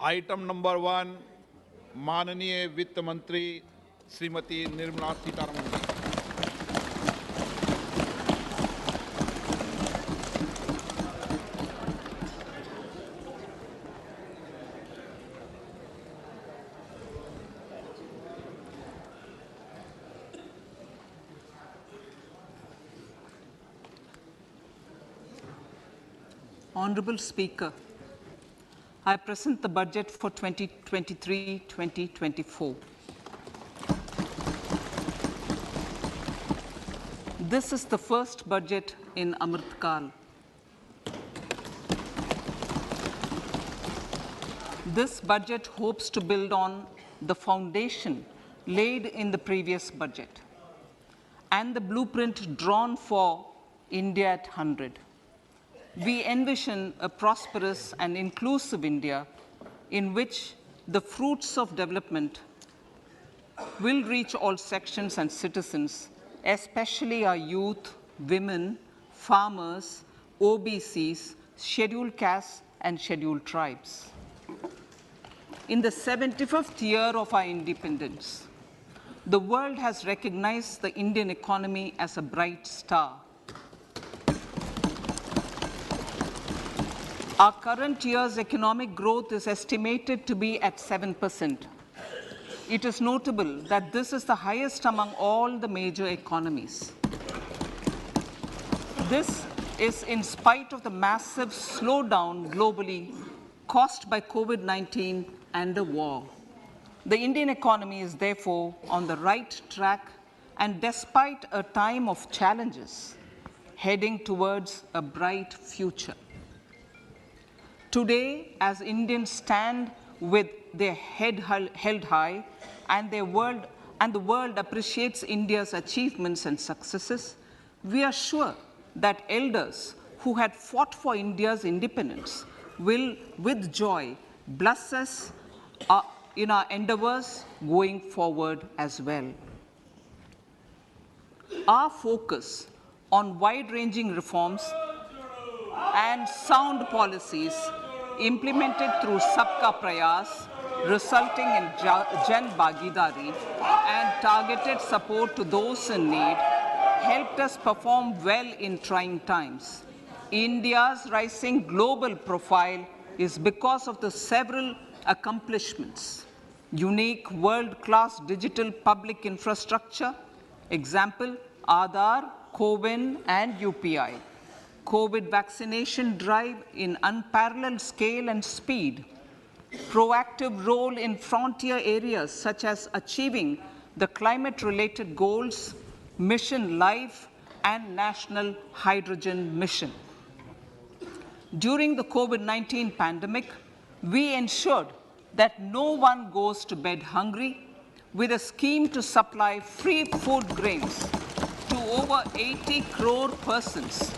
Item number 1 माननीय वित्त मंत्री श्रीमती निर्मला सीतारमण जी। Honorable Speaker, I present the budget for 2023-2024. This is the first budget in Amrit Kal. This budget hopes to build on the foundation laid in the previous budget and the blueprint drawn for India at 100. We envision a prosperous and inclusive India in which the fruits of development will reach all sections and citizens, especially our youth, women, farmers, OBCs, scheduled castes, and scheduled tribes. In the 75th year of our independence, the world has recognized the Indian economy as a bright star. Our current year's economic growth is estimated to be at 7%. It is notable that this is the highest among all the major economies. This is in spite of the massive slowdown globally caused by COVID-19 and the war. The Indian economy is therefore on the right track and despite a time of challenges, heading towards a bright future. Today, as Indians stand with their head held high and the world appreciates India's achievements and successes, we are sure that elders who had fought for India's independence will, with joy, bless us in our endeavors going forward as well. Our focus on wide-ranging reforms and sound policies implemented through Sabka Prayas, resulting in Jan Bhagidari and targeted support to those in need, helped us perform well in trying times. India's rising global profile is because of the several accomplishments. Unique world-class digital public infrastructure, example, Aadhaar, CoWIN, and UPI. COVID vaccination drive in unparalleled scale and speed, proactive role in frontier areas such as achieving the climate-related goals, Mission Life, and National Hydrogen Mission. During the COVID-19 pandemic, we ensured that no one goes to bed hungry with a scheme to supply free food grains to over 80 crore persons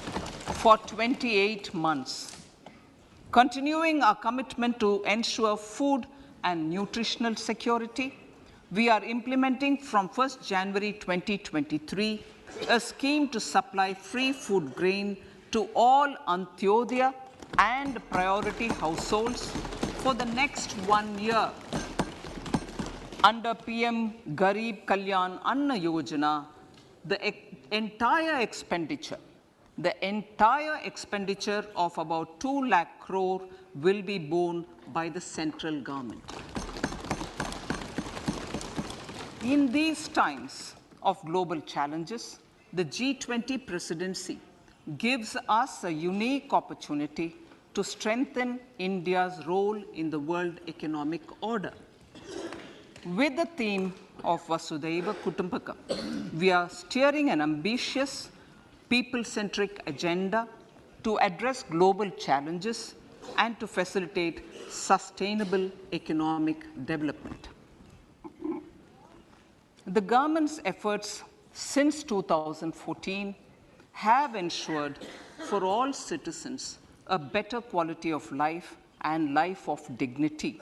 for 28 months. Continuing our commitment to ensure food and nutritional security, we are implementing from 1st January 2023 a scheme to supply free food grain to all Antyodaya and priority households for the next 1 year. Under PM Garib Kalyan Anna Yojana, the entire expenditure of about 2 lakh crore will be borne by the central government. In these times of global challenges, the G20 presidency gives us a unique opportunity to strengthen India's role in the world economic order. With the theme of Vasudhaiva Kutumbakam, we are steering an ambitious, people-centric agenda to address global challenges and to facilitate sustainable economic development. The government's efforts since 2014 have ensured for all citizens a better quality of life and life of dignity.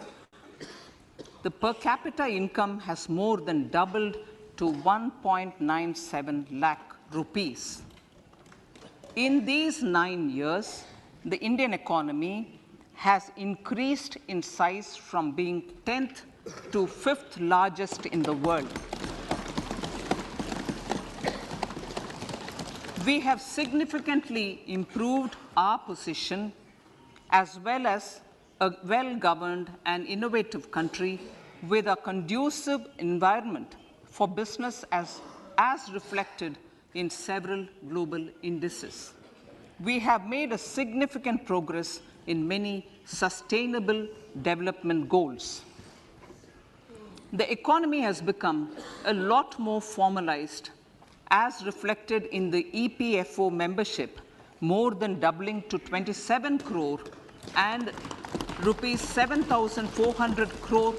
The per capita income has more than doubled to 1.97 lakh rupees. In these 9 years, the Indian economy has increased in size from being 10th to 5th largest in the world. We have significantly improved our position as well as a well-governed and innovative country with a conducive environment for business as reflected in several global indices. We have made a significant progress in many sustainable development goals. The economy has become a lot more formalized as reflected in the EPFO membership, more than doubling to 27 crore and rupees 7,400 crore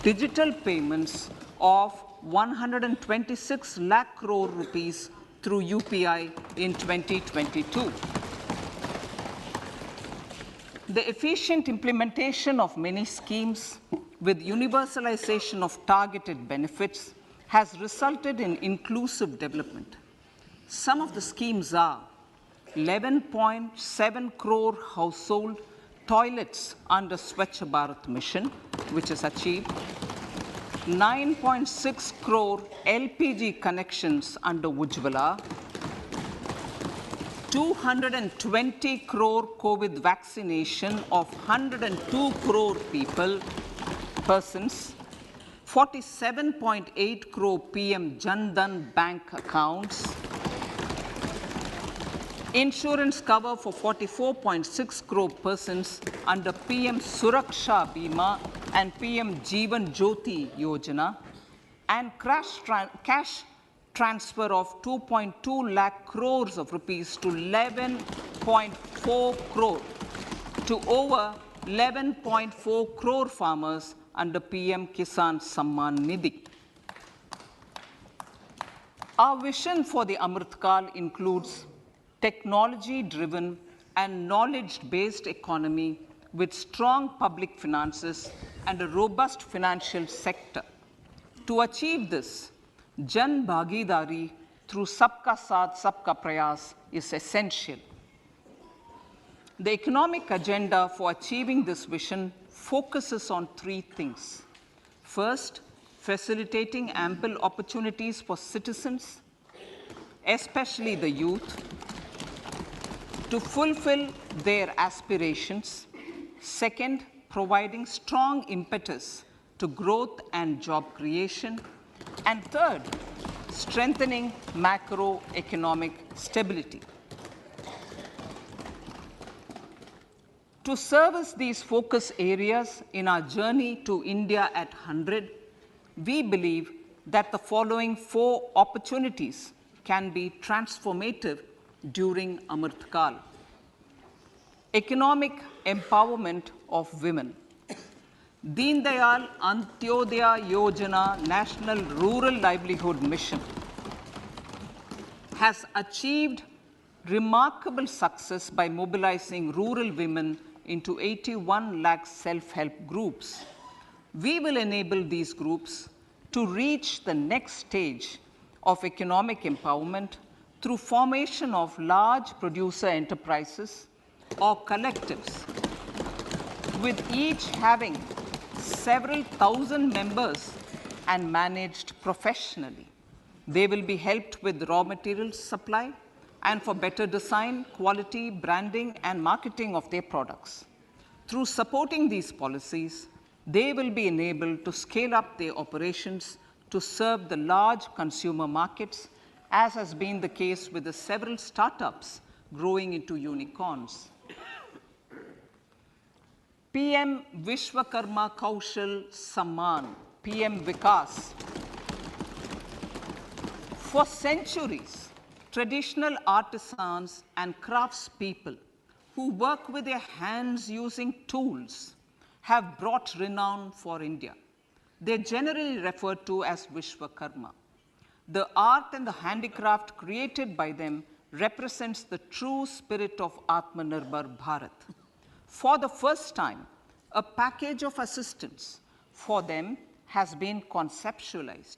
digital payments of 126 lakh crore rupees through UPI in 2022. The efficient implementation of many schemes with universalization of targeted benefits has resulted in inclusive development. Some of the schemes are 11.7 crore household toilets under Swachh Bharat mission, which is achieved, 9.6 crore LPG connections under Ujjwala, 220 crore COVID vaccination of 102 crore persons, 47.8 crore PM Jan Dhan bank accounts, insurance cover for 44.6 crore persons under PM Suraksha Bima and PM Jeevan Jyoti Yojana, and cash transfer of 2.2 lakh crores of rupees to 11.4 crore to over 11.4 crore farmers under PM Kisan Samman Nidhi. Our vision for the Amrit Kal includes technology-driven and knowledge-based economy with strong public finances and a robust financial sector. To achieve this, Jan Bhagidari through Sabka Saath, Sabka Prayas is essential. The economic agenda for achieving this vision focuses on three things. First, facilitating ample opportunities for citizens, especially the youth, to fulfill their aspirations. Second, providing strong impetus to growth and job creation. And third, strengthening macroeconomic stability. To service these focus areas in our journey to India at 100, we believe that the following 4 opportunities can be transformative during Amrit Kal. Economic empowerment of women. Deen Dayal Antyodaya Yojana National Rural Livelihood Mission has achieved remarkable success by mobilizing rural women into 81 lakh self-help groups. We will enable these groups to reach the next stage of economic empowerment through formation of large producer enterprises or collectives, with each having several thousand members and managed professionally. They will be helped with raw materials supply and for better design, quality, branding, and marketing of their products. Through supporting these policies, they will be enabled to scale up their operations to serve the large consumer markets, as has been the case with the several startups growing into unicorns. PM Vishwakarma Kaushal Samman, PM Vikas. For centuries, traditional artisans and craftspeople who work with their hands using tools have brought renown for India. They're generally referred to as Vishwakarma. The art and the handicraft created by them represents the true spirit of Atmanirbhar Bharat. For the first time, a package of assistance for them has been conceptualized.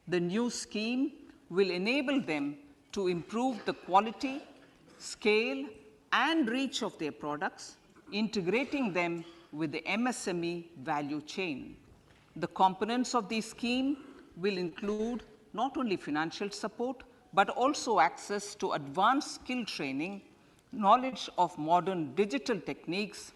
The new scheme will enable them to improve the quality, scale, and reach of their products integrating them with the MSME value chain. The components of the scheme will include not only financial support, but also access to advanced skill training, knowledge of modern digital techniques,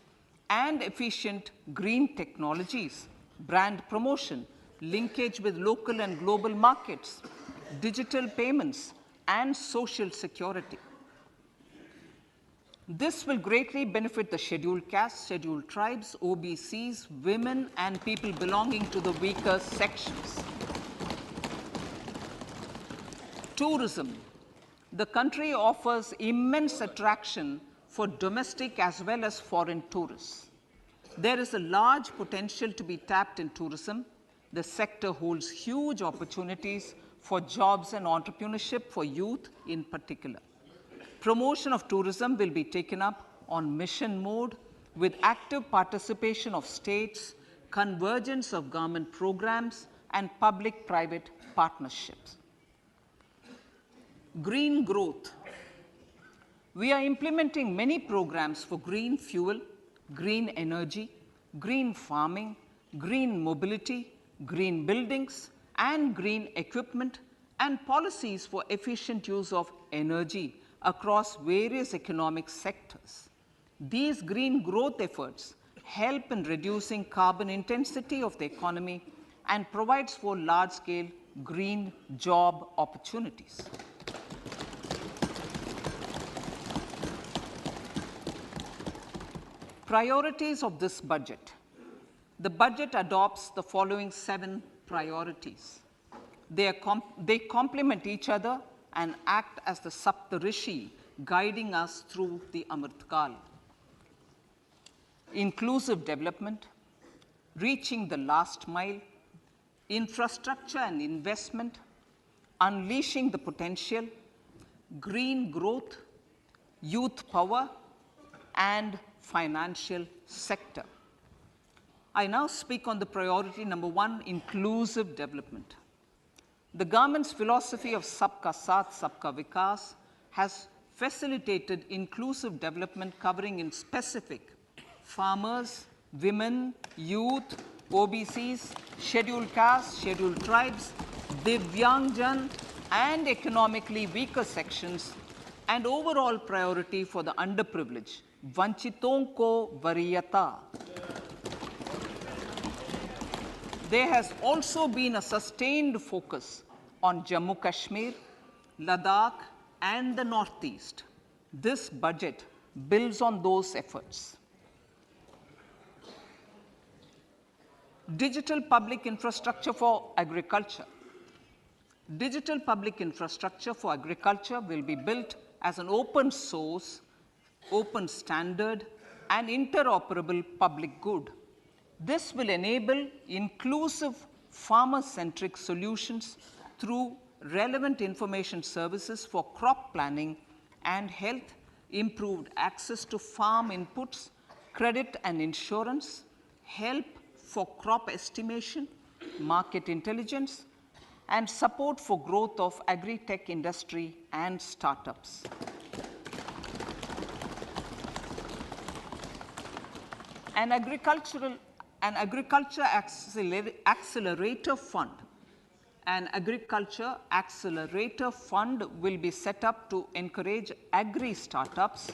and efficient green technologies, brand promotion, linkage with local and global markets, digital payments, and social security. This will greatly benefit the scheduled castes, scheduled tribes, OBCs, women, and people belonging to the weaker sections. Tourism. The country offers immense attraction for domestic as well as foreign tourists. There is a large potential to be tapped in tourism. The sector holds huge opportunities for jobs and entrepreneurship for youth in particular. Promotion of tourism will be taken up on mission mode with active participation of states, convergence of government programs, and public-private partnerships. Green growth. We are implementing many programs for green fuel, green energy, green farming, green mobility, green buildings, and green equipment, and policies for efficient use of energy across various economic sectors. These green growth efforts help in reducing carbon intensity of the economy and provides for large-scale green job opportunities. Priorities of this budget. The budget adopts the following 7 priorities. They complement each other and act as the Saptarishi guiding us through the Amritkal. Inclusive development, reaching the last mile, infrastructure and investment, unleashing the potential, green growth, youth power, and financial sector. I now speak on the priority number 1, inclusive development. The government's philosophy of Sabka Saath, Sabka Vikas has facilitated inclusive development covering in specific farmers, women, youth, OBCs, scheduled castes, scheduled tribes, Divyangjan, and economically weaker sections, and overall priority for the underprivileged, Vanchiton ko Variyata. There has also been a sustained focus on Jammu Kashmir, Ladakh, and the Northeast. This budget builds on those efforts. Digital public infrastructure for agriculture. Digital public infrastructure for agriculture will be built as an open source, open standard, and interoperable public good. This will enable inclusive farmer-centric solutions through relevant information services for crop planning and health, improved access to farm inputs, credit and insurance, help for crop estimation, market intelligence, and support for growth of agri-tech industry and startups. An agriculture accelerator fund. An agriculture accelerator fund will be set up to encourage agri-startups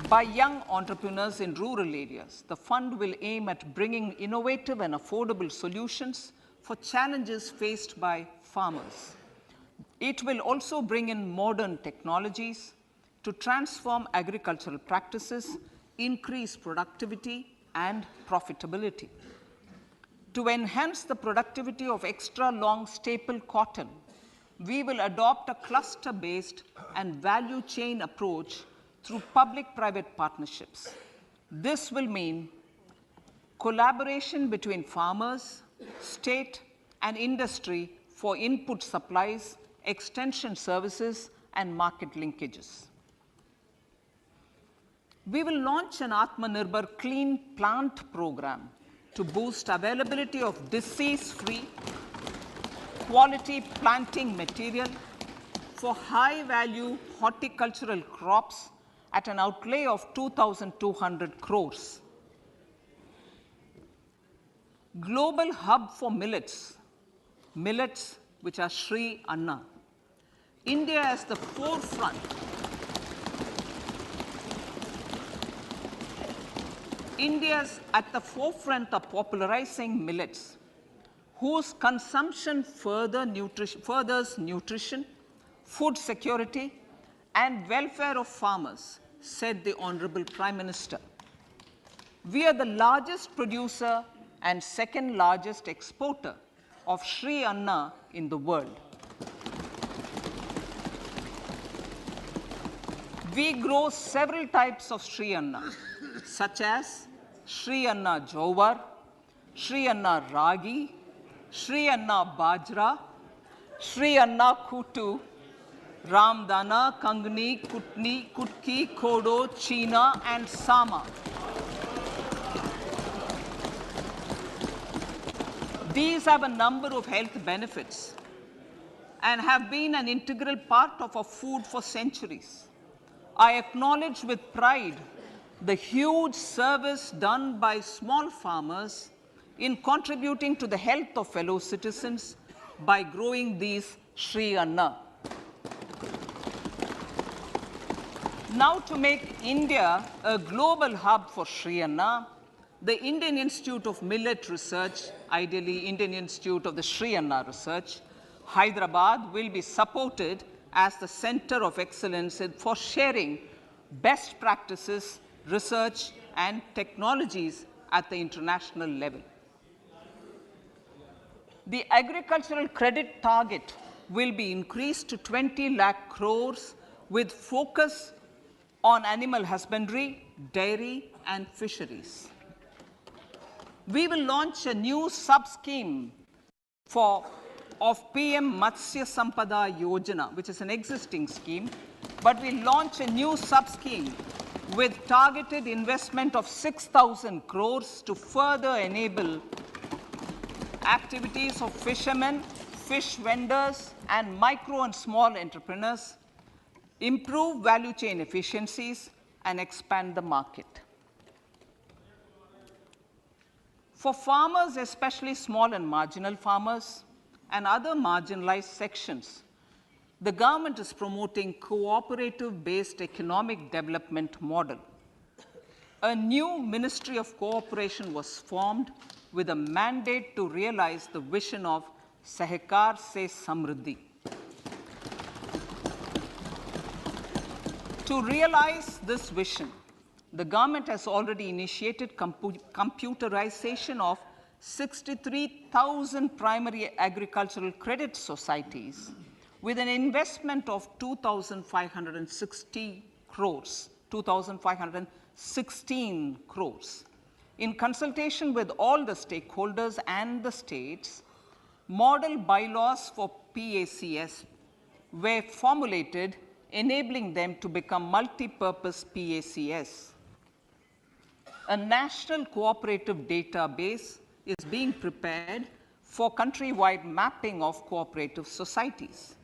by young entrepreneurs in rural areas. The fund will aim at bringing innovative and affordable solutions for challenges faced by farmers. It will also bring in modern technologies to transform agricultural practices, increase productivity and profitability. To enhance the productivity of extra long staple cotton, we will adopt a cluster-based and value chain approach through public-private partnerships. This will mean collaboration between farmers, state, and industry for input supplies, extension services, and market linkages. We will launch an Atmanirbhar Clean Plant program to boost availability of disease-free, quality planting material for high-value horticultural crops at an outlay of 2,200 crores. Global hub for millets, millets which are Sri Anna. India is the forefront. India's at the forefront of popularizing millets, whose consumption furthers nutrition, food security, and welfare of farmers, said the Honorable Prime Minister. We are the largest producer and second largest exporter of Sri Anna in the world. We grow several types of Sri Anna, such as Sri Anna Jowar, Sri Anna Ragi, Sri Anna Bajra, Sri Anna Kutu, Ramdana, Kangni, Kutni, Kutki, Kodo, China, and Sama. These have a number of health benefits and have been an integral part of our food for centuries. I acknowledge with pride the huge service done by small farmers in contributing to the health of fellow citizens by growing these Sri Anna. Now, to make India a global hub for Sri Anna, the Indian Institute of Millet Research, ideally Indian Institute of the Sri Anna Research, Hyderabad, will be supported as the center of excellence for sharing best practices, research, and technologies at the international level. The agricultural credit target will be increased to 20 lakh crores with focus on animal husbandry, dairy, and fisheries. We will launch a new sub-scheme of PM Matsya Sampada Yojana, which is an existing scheme, but we launch a new sub-scheme with targeted investment of 6,000 crores to further enable activities of fishermen, fish vendors, and micro and small entrepreneurs, improve value chain efficiencies, and expand the market. For farmers, especially small and marginal farmers and other marginalized sections, the government is promoting cooperative-based economic development model. A new Ministry of Cooperation was formed with a mandate to realize the vision of Sahkar se Samriddhi. To realize this vision, the government has already initiated computerization of 63,000 primary agricultural credit societies with an investment of 2,560 crores, 2,516 crores. In consultation with all the stakeholders and the states, model bylaws for PACS were formulated, enabling them to become multi-purpose PACS. A national cooperative database is being prepared for countrywide mapping of cooperative societies.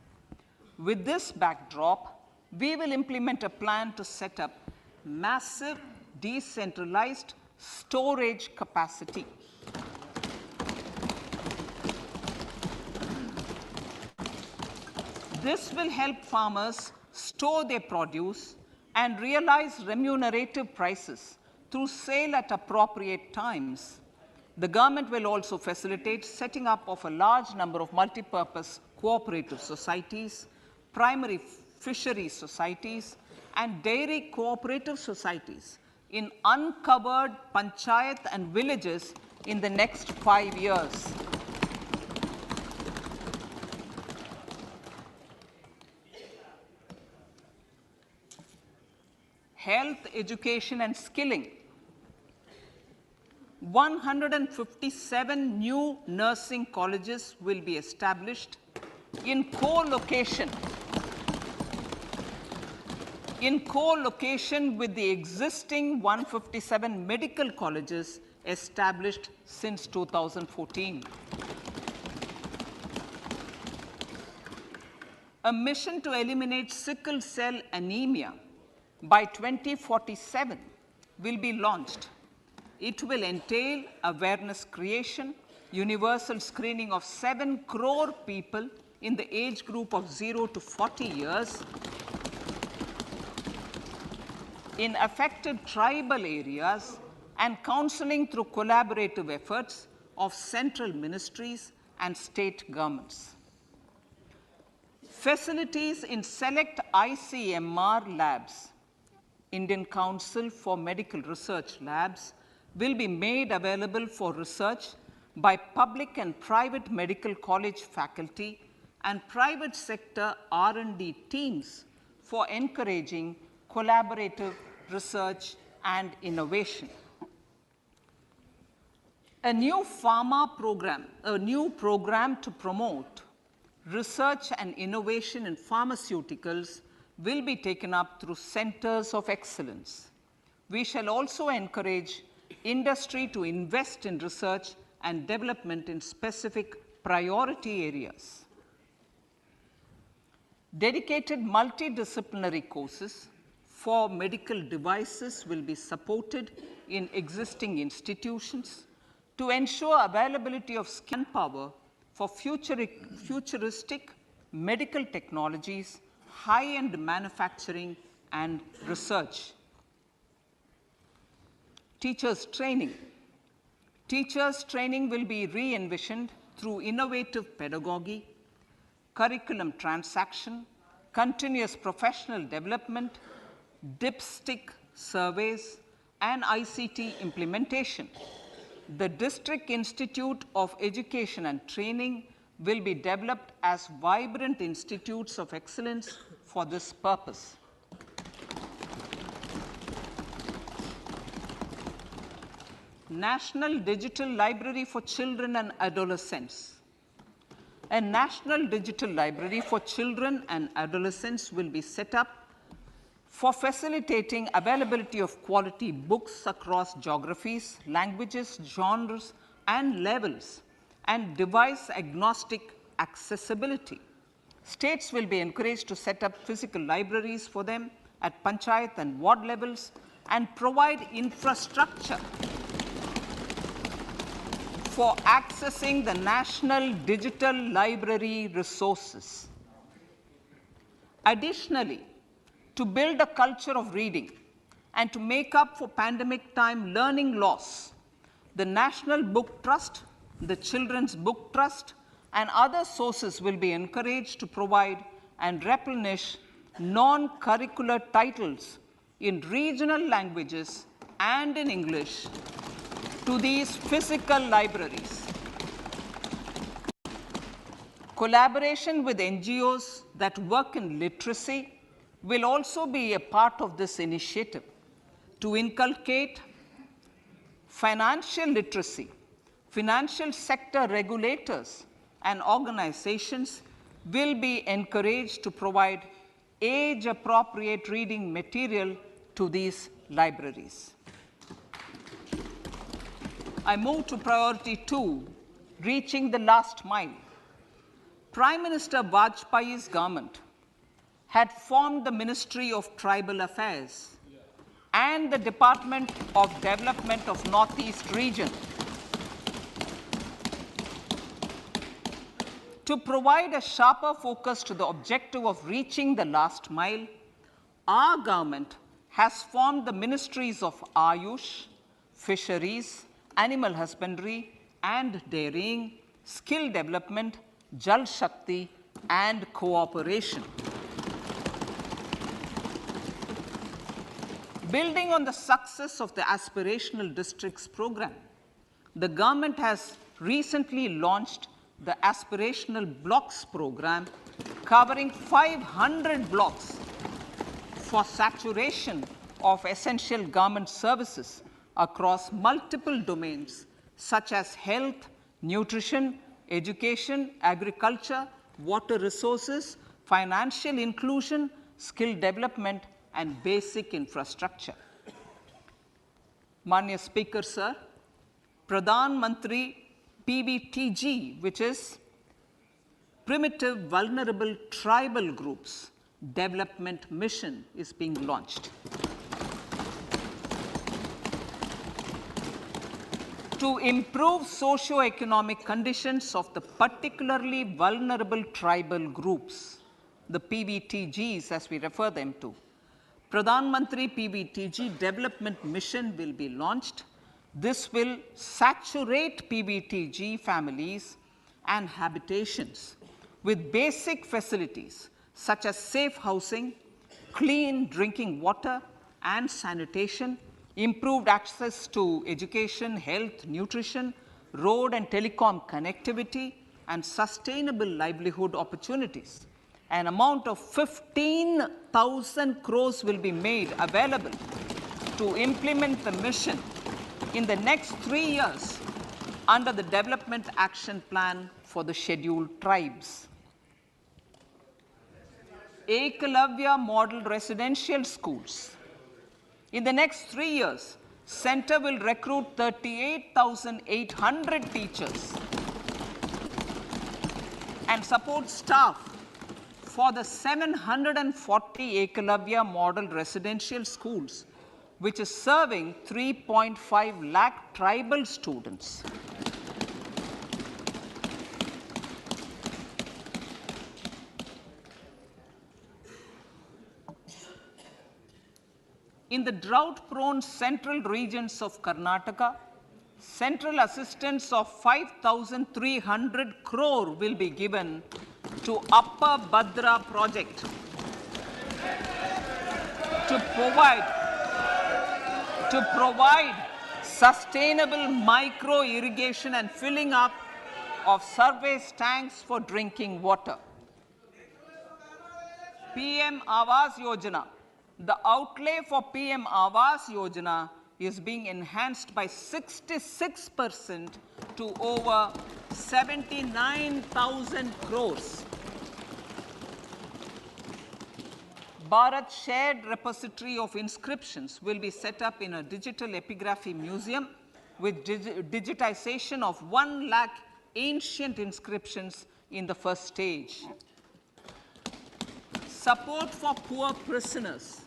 With this backdrop, we will implement a plan to set up massive decentralized storage capacity. This will help farmers store their produce and realize remunerative prices through sale at appropriate times. The government will also facilitate setting up of a large number of multi-purpose cooperative societies, primary fishery societies, and dairy cooperative societies in uncovered panchayat and villages in the next 5 years. Health, education, and skilling. 157 new nursing colleges will be established in co-location with the existing 157 medical colleges established since 2014. A mission to eliminate sickle cell anemia by 2047 will be launched. It will entail awareness creation, universal screening of 7 crore people in the age group of 0 to 40 years in affected tribal areas, and counseling through collaborative efforts of central ministries and state governments. Facilities in select ICMR labs, Indian Council for Medical Research Labs, will be made available for research by public and private medical college faculty and private sector R&D teams for encouraging collaborative research and innovation. A new program to promote research and innovation in pharmaceuticals will be taken up through centers of excellence. We shall also encourage industry to invest in research and development in specific priority areas. Dedicated multidisciplinary courses for medical devices will be supported in existing institutions to ensure availability of skilled manpower for futuristic medical technologies, high-end manufacturing, and research. Teachers' training. Teachers' training will be re-envisioned through innovative pedagogy, curriculum transaction, continuous professional development, dipstick surveys, and ICT implementation. The District Institute of Education and Training will be developed as vibrant institutes of excellence for this purpose. National Digital Library for Children and Adolescents. A National Digital Library for Children and Adolescents will be set up for facilitating availability of quality books across geographies, languages, genres, and levels, and device-agnostic accessibility. States will be encouraged to set up physical libraries for them at panchayat and ward levels and provide infrastructure for accessing the National Digital Library resources. Additionally, to build a culture of reading and to make up for pandemic time learning loss, the National Book Trust, the Children's Book Trust, and other sources will be encouraged to provide and replenish non-curricular titles in regional languages and in English to these physical libraries. Collaboration with NGOs that work in literacy will also be a part of this initiative to inculcate financial literacy. Financial sector regulators and organizations will be encouraged to provide age-appropriate reading material to these libraries. I move to priority 2, reaching the last mile. Prime Minister Vajpayee's government had formed the Ministry of Tribal Affairs and the Department of Development of Northeast Region to provide a sharper focus to the objective of reaching the last mile. Our government has formed the ministries of Ayush, Fisheries, Animal Husbandry and Dairying, Skill Development, Jal Shakti, and Cooperation. Building on the success of the Aspirational Districts program, the government has recently launched the Aspirational Blocks program, covering 500 blocks for saturation of essential government services across multiple domains such as health, nutrition, education, agriculture, water resources, financial inclusion, skill development, and basic infrastructure. Manya Speaker, sir, Pradhan Mantri PVTG, which is Primitive Vulnerable Tribal Groups, development mission is being launched. To improve socio-economic conditions of the particularly vulnerable tribal groups, the PBTGs as we refer them to, Pradhan Mantri PBTG Development Mission will be launched. This will saturate PBTG families and habitations with basic facilities such as safe housing, clean drinking water and sanitation, improved access to education, health, nutrition, road and telecom connectivity, and sustainable livelihood opportunities. An amount of 15,000 crores will be made available to implement the mission in the next 3 years under the Development Action Plan for the Scheduled Tribes. Ekalavya Model Residential Schools. In the next 3 years, Center will recruit 38,800 teachers and support staff for the 740 Ekalavya Model Residential Schools, which is serving 3.5 lakh tribal students. In the drought-prone central regions of Karnataka, central assistance of 5,300 crore will be given to Upper Bhadra project to provide sustainable micro irrigation and filling up of surface tanks for drinking water. PM Awas Yojana. The outlay for PM Awas Yojana is being enhanced by 66% to over 79,000 crores. Bharat Shared Repository of Inscriptions will be set up in a digital epigraphy museum with digitization of 1 lakh ancient inscriptions in the first stage. Support for poor prisoners.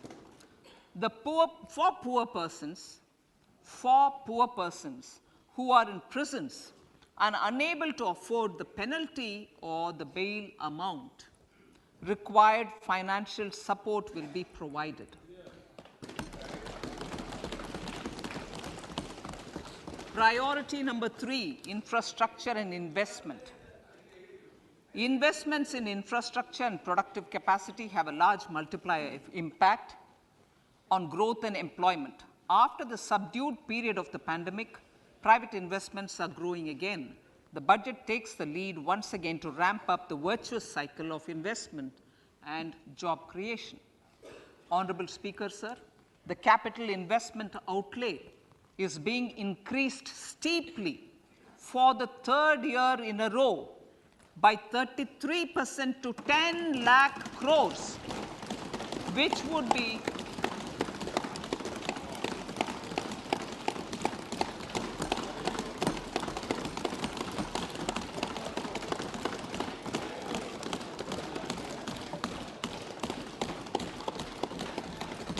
For poor persons who are in prisons and unable to afford the penalty or the bail amount, required financial support will be provided. Priority number 3, infrastructure and investment. Investments in infrastructure and productive capacity have a large multiplier impact on growth and employment. After the subdued period of the pandemic, private investments are growing again. The budget takes the lead once again to ramp up the virtuous cycle of investment and job creation. Honorable Speaker, sir, the capital investment outlay is being increased steeply for the 3rd year in a row by 33% to 10 lakh crores, which would be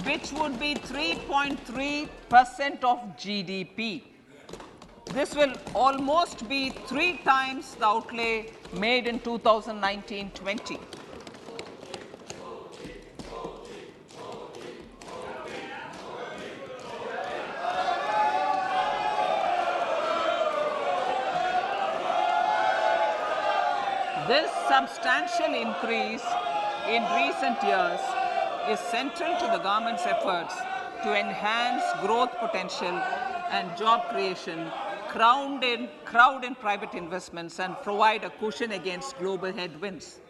which would be 3.3% of GDP. This will almost be 3 times the outlay made in 2019-20. This substantial increase in recent years is central to the government's efforts to enhance growth potential and job creation, crowd in private investments, and provide a cushion against global headwinds.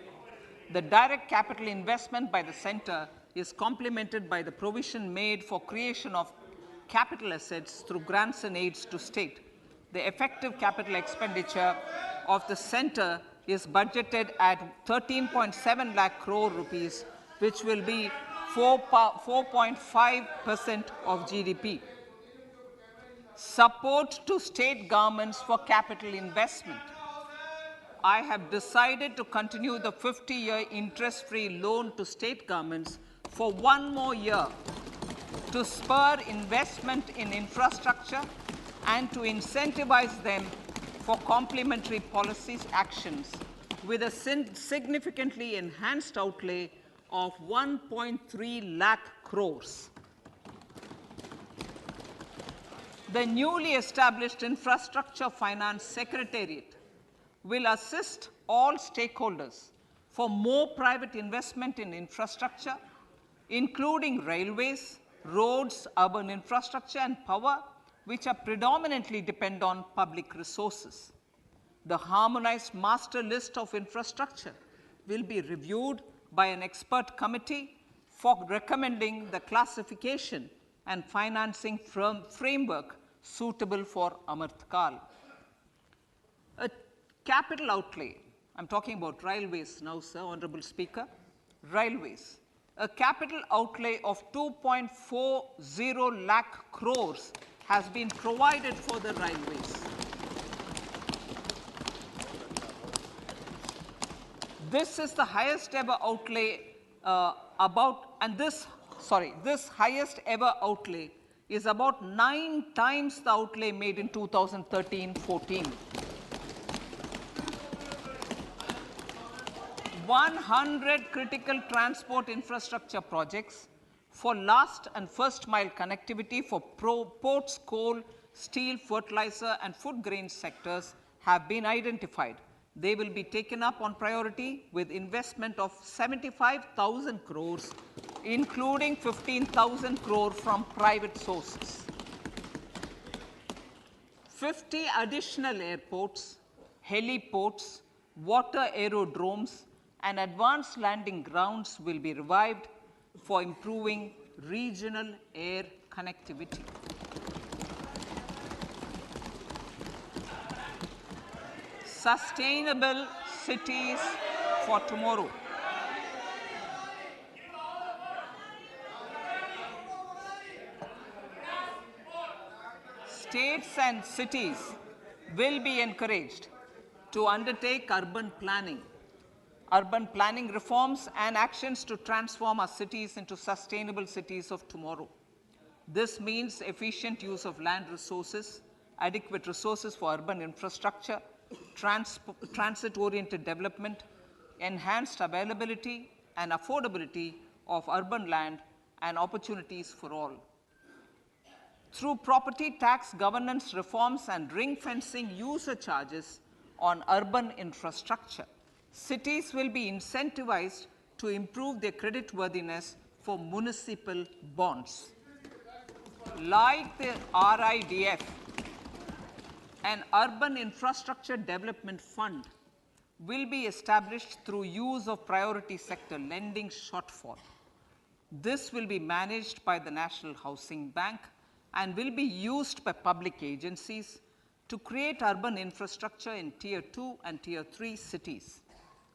The direct capital investment by the center is complemented by the provision made for creation of capital assets through grants and aids to state. The effective capital expenditure of the center is budgeted at 13.7 lakh crore rupees, which will be 4.5% of GDP. Support to state governments for capital investment. I have decided to continue the 50-year interest-free loan to state governments for 1 more year to spur investment in infrastructure and to incentivize them for complementary policy actions with a significantly enhanced outlay of 1.3 lakh crores. The newly established Infrastructure Finance Secretariat will assist all stakeholders for more private investment in infrastructure, including railways, roads, urban infrastructure, and power, which are predominantly depend on public resources. The harmonized master list of infrastructure will be reviewed by an expert committee for recommending the classification and financing framework suitable for Amrit Kal. A capital outlay, I'm talking about railways now, sir, Honorable Speaker, railways. A capital outlay of 2.40 lakh crores has been provided for the railways. This is the highest ever outlay this highest ever outlay is about 9 times the outlay made in 2013-14. 100 critical transport infrastructure projects for last and first mile connectivity for ports, coal, steel, fertilizer, and food grain sectors have been identified. They will be taken up on priority with investment of 75,000 crores, including 15,000 crore from private sources. 50 additional airports, heliports, water aerodromes, and advanced landing grounds will be revived for improving regional air connectivity. Sustainable cities for tomorrow. States and cities will be encouraged to undertake urban planning reforms and actions to transform our cities into sustainable cities of tomorrow. This means efficient use of land resources, adequate resources for urban infrastructure, transit-oriented development, enhanced availability and affordability of urban land, and opportunities for all. Through property tax governance reforms and ring-fencing user charges on urban infrastructure, cities will be incentivized to improve their creditworthiness for municipal bonds. Like the RIDF, an Urban Infrastructure Development Fund will be established through use of priority sector lending shortfall. This will be managed by the National Housing Bank and will be used by public agencies to create urban infrastructure in Tier 2 and Tier 3 cities.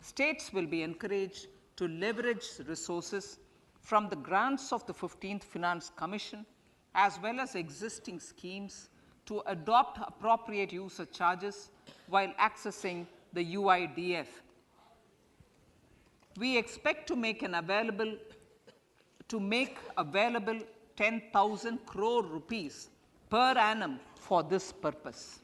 States will be encouraged to leverage resources from the grants of the 15th Finance Commission as well as existing schemes to adopt appropriate user charges while accessing the UIDF. We expect to make available 10,000 crore rupees per annum for this purpose.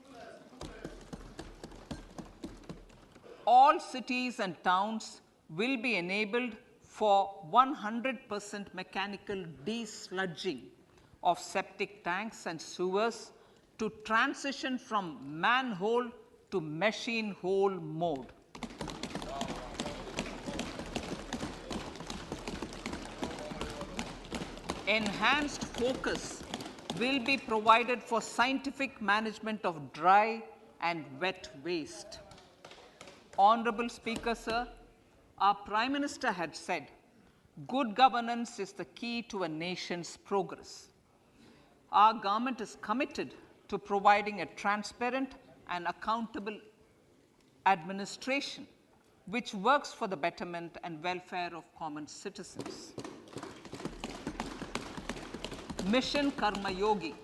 All cities and towns will be enabled for 100% mechanical desludging of septic tanks and sewers to transition from manhole to machine hole mode. Enhanced focus will be provided for scientific management of dry and wet waste. Honorable Speaker, sir, our Prime Minister had said, good governance is the key to a nation's progress. Our government is committed to providing a transparent and accountable administration which works for the betterment and welfare of common citizens. Mission Karma Yogi.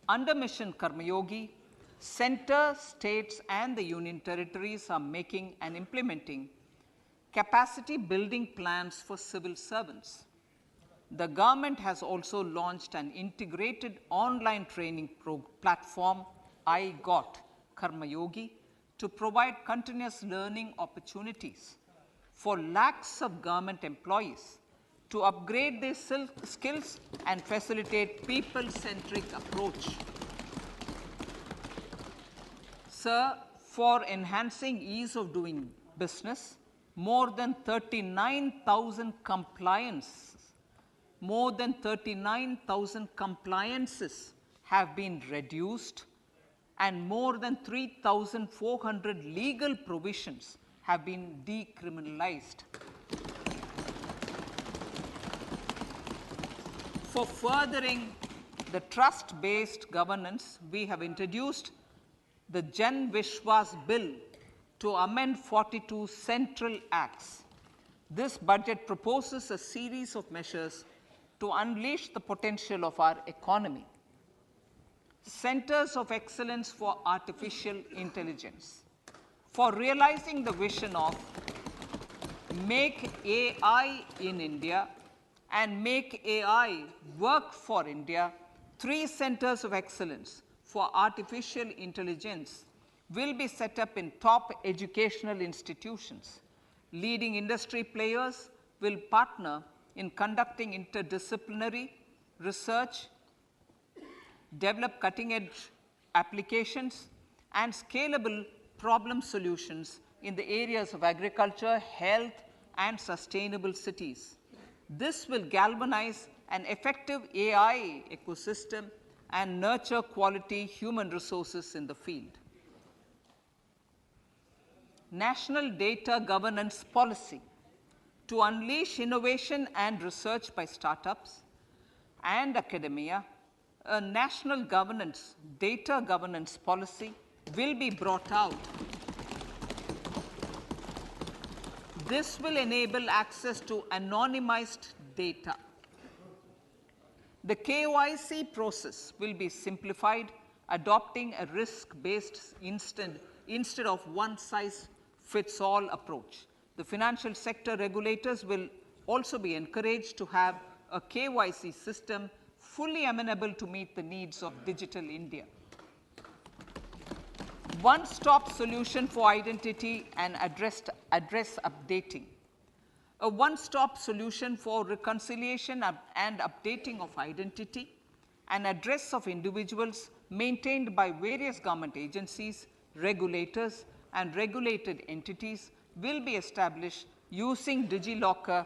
Under Mission Karma Yogi, Center, states, and the union territories are making and implementing capacity building plans for civil servants. The government has also launched an integrated online training platform, I Got Karma Yogi, to provide continuous learning opportunities for lakhs of government employees to upgrade their skills and facilitate people-centric approach. Sir, for enhancing ease of doing business, more than 39,000 compliances have been reduced, and more than 3,400 legal provisions have been decriminalized. For furthering the trust-based governance, we have introduced the Jan Vishwas Bill to amend 42 central acts. This budget proposes a series of measures to unleash the potential of our economy. Centers of Excellence for Artificial Intelligence. For realizing the vision of Make AI in India and Make AI Work for India, 3 centers of excellence for artificial intelligence will be set up in top educational institutions. Leading industry players will partner in conducting interdisciplinary research, develop cutting-edge applications, and scalable problem solutions in the areas of agriculture, health, and sustainable cities. This will galvanize an effective AI ecosystem and nurture quality human resources in the field. National Data Governance Policy to unleash innovation and research by startups and academia. A national data governance policy will be brought out. This will enable access to anonymized data. The KYC process will be simplified, adopting a risk-based instead of one-size-fits-all approach. The financial sector regulators will also be encouraged to have a KYC system fully amenable to meet the needs of digital India. One-stop solution for identity and address updating. A one-stop solution for reconciliation and updating of identity and address of individuals maintained by various government agencies, regulators, and regulated entities will be established using DigiLocker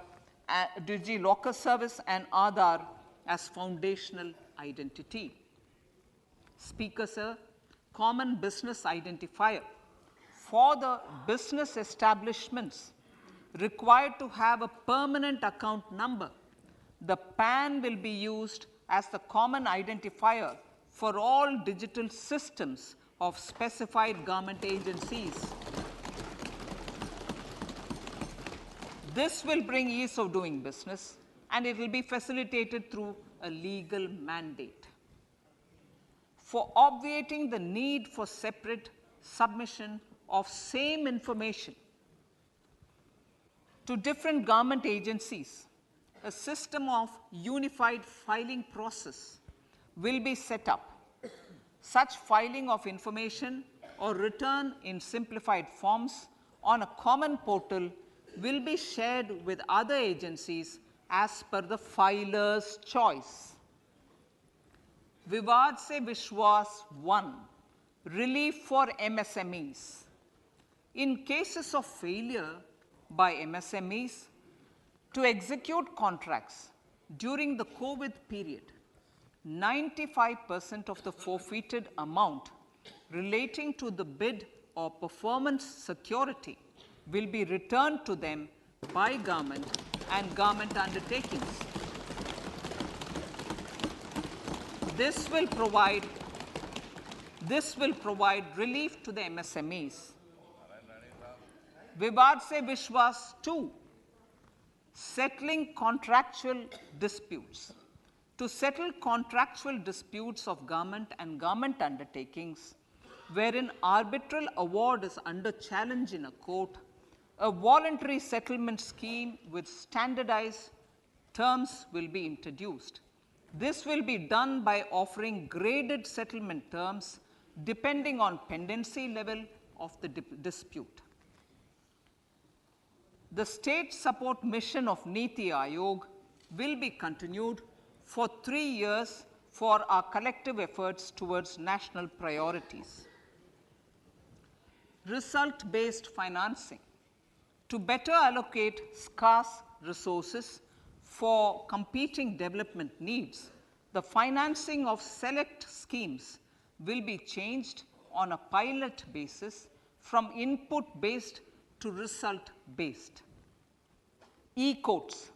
service and Aadhaar as foundational identity. Speaker, sir, common business identifier. For the business establishments required to have a permanent account number, the PAN will be used as the common identifier for all digital systems of specified government agencies. This will bring ease of doing business, and it will be facilitated through a legal mandate. For obviating the need for separate submission of same information to different government agencies, a system of unified filing process will be set up. Such filing of information or return in simplified forms on a common portal will be shared with other agencies as per the filer's choice. Vivad Se Vishwas 1, relief for MSMEs. In cases of failure by MSMEs to execute contracts during the COVID period, 95% of the forfeited amount relating to the bid or performance security will be returned to them by government and government undertakings. This will provide relief to the MSMEs. Vivad Se Vishwas 2, settling contractual disputes. To settle contractual disputes of government and government undertakings, wherein arbitral award is under challenge in a court, a voluntary settlement scheme with standardized terms will be introduced. This will be done by offering graded settlement terms depending on pendency level of the dispute. The state support mission of Niti Aayog will be continued for 3 years for our collective efforts towards national priorities. Result-based financing. To better allocate scarce resources for competing development needs, the financing of select schemes will be changed on a pilot basis from input-based to result-based. E-courts.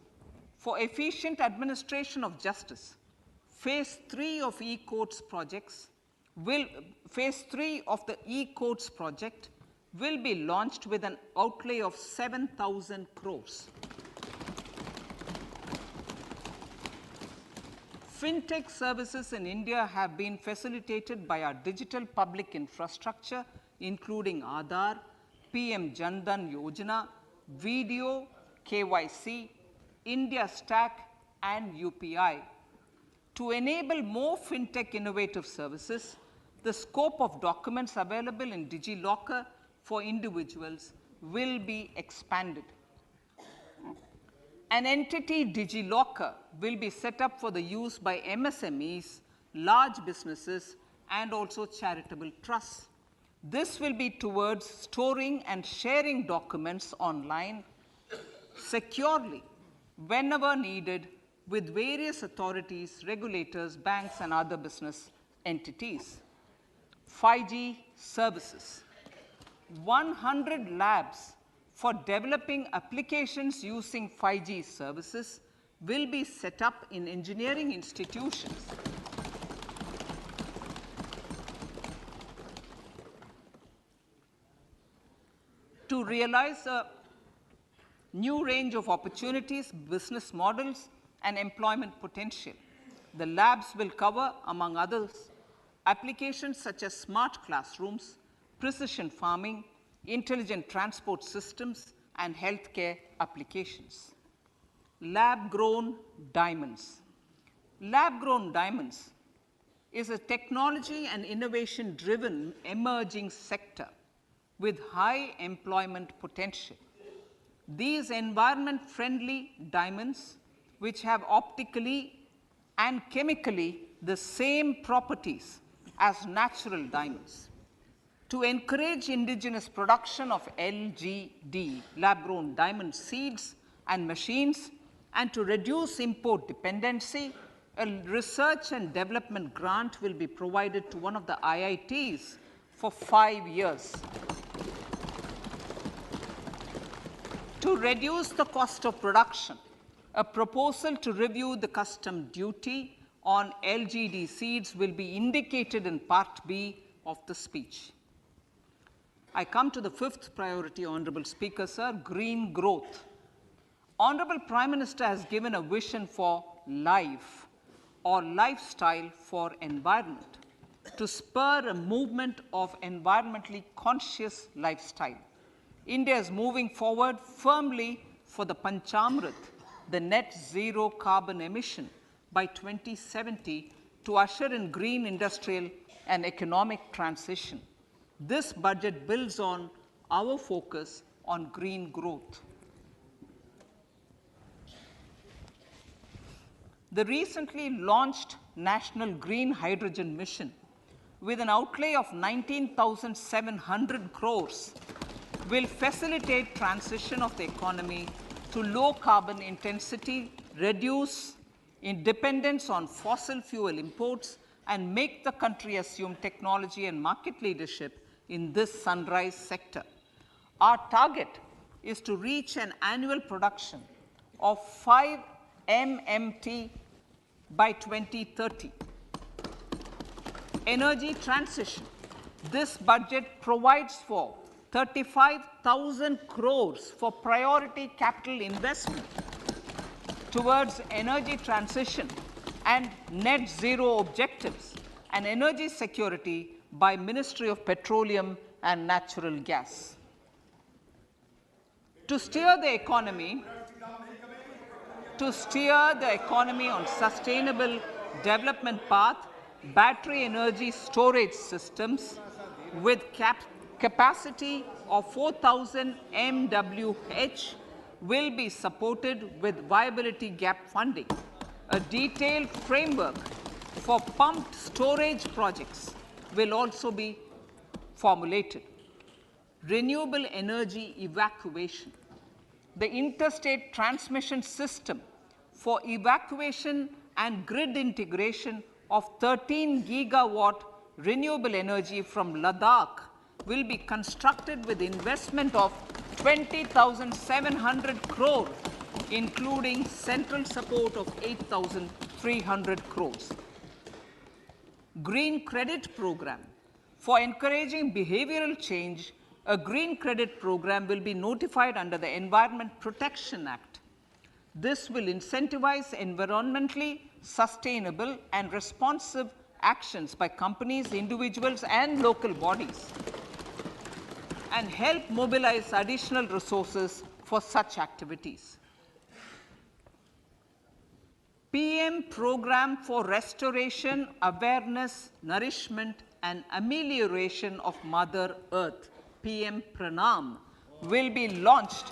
For efficient administration of justice, phase 3 of e-courts projects phase 3 of the e-courts project will be launched with an outlay of 7,000 crores. Fintech services in India have been facilitated by our digital public infrastructure, including Aadhaar, PM Jan Dhan Yojana, Video, KYC, India Stack, and UPI. To enable more fintech innovative services, the scope of documents available in DigiLocker for individuals will be expanded. An entity DigiLocker will be set up for the use by MSMEs, large businesses, and also charitable trusts. This will be towards storing and sharing documents online securely whenever needed with various authorities, regulators, banks, and other business entities. 5G services. 100 labs for developing applications using 5G services will be set up in engineering institutions. To realize a new range of opportunities, business models, and employment potential, the labs will cover, among others, applications such as smart classrooms, precision farming, intelligent transport systems, and healthcare applications. Lab-grown diamonds. Lab-grown diamonds is a technology and innovation-driven emerging sector with high employment potential. These environment-friendly diamonds, which have optically and chemically the same properties as natural diamonds. To encourage indigenous production of LGD, lab-grown diamond seeds and machines, and to reduce import dependency, a research and development grant will be provided to one of the IITs for 5 years. To reduce the cost of production, a proposal to review the custom duty on LGD seeds will be indicated in Part B of the speech. I come to the fifth priority, Honorable Speaker, sir, green growth. Honorable Prime Minister has given a vision for life or lifestyle for environment to spur a movement of environmentally conscious lifestyle. India is moving forward firmly for the Panchamrit, the net zero carbon emission by 2070 to usher in green industrial and economic transition. This budget builds on our focus on green growth. The recently launched National Green Hydrogen Mission, with an outlay of 19,700 crores, will facilitate transition of the economy to low carbon intensity, reduce dependence on fossil fuel imports, and make the country assume technology and market leadership in this sunrise sector. Our target is to reach an annual production of 5 MMT by 2030. Energy transition. This budget provides for 35,000 crores for priority capital investment towards energy transition and net zero objectives and energy security by Ministry of Petroleum and Natural Gas. To steer the economy on sustainable development path, battery energy storage systems with capacity of 4,000 MWH will be supported with viability gap funding. A detailed framework for pumped storage projects will also be formulated. Renewable energy evacuation. The interstate transmission system for evacuation and grid integration of 13 gigawatt renewable energy from Ladakh will be constructed with investment of 20,700 crore, including central support of 8,300 crores. Green credit program. For encouraging behavioral change, a green credit program will be notified under the Environment Protection Act. This will incentivize environmentally sustainable and responsive actions by companies, individuals, and local bodies, and help mobilize additional resources for such activities. PM Program for Restoration, Awareness, Nourishment, and Amelioration of Mother Earth, PM Pranam, will be launched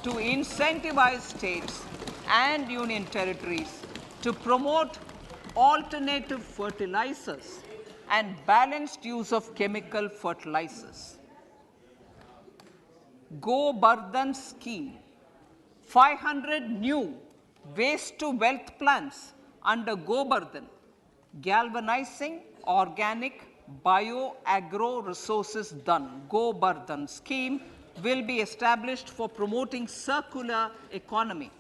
to incentivize states and union territories to promote alternative fertilizers and balanced use of chemical fertilizers. Go Bardhan scheme. 500 new waste to wealth plants under Go Bardhan, galvanizing organic bio-agro resources done. Go Bardhan scheme will be established for promoting circular economy.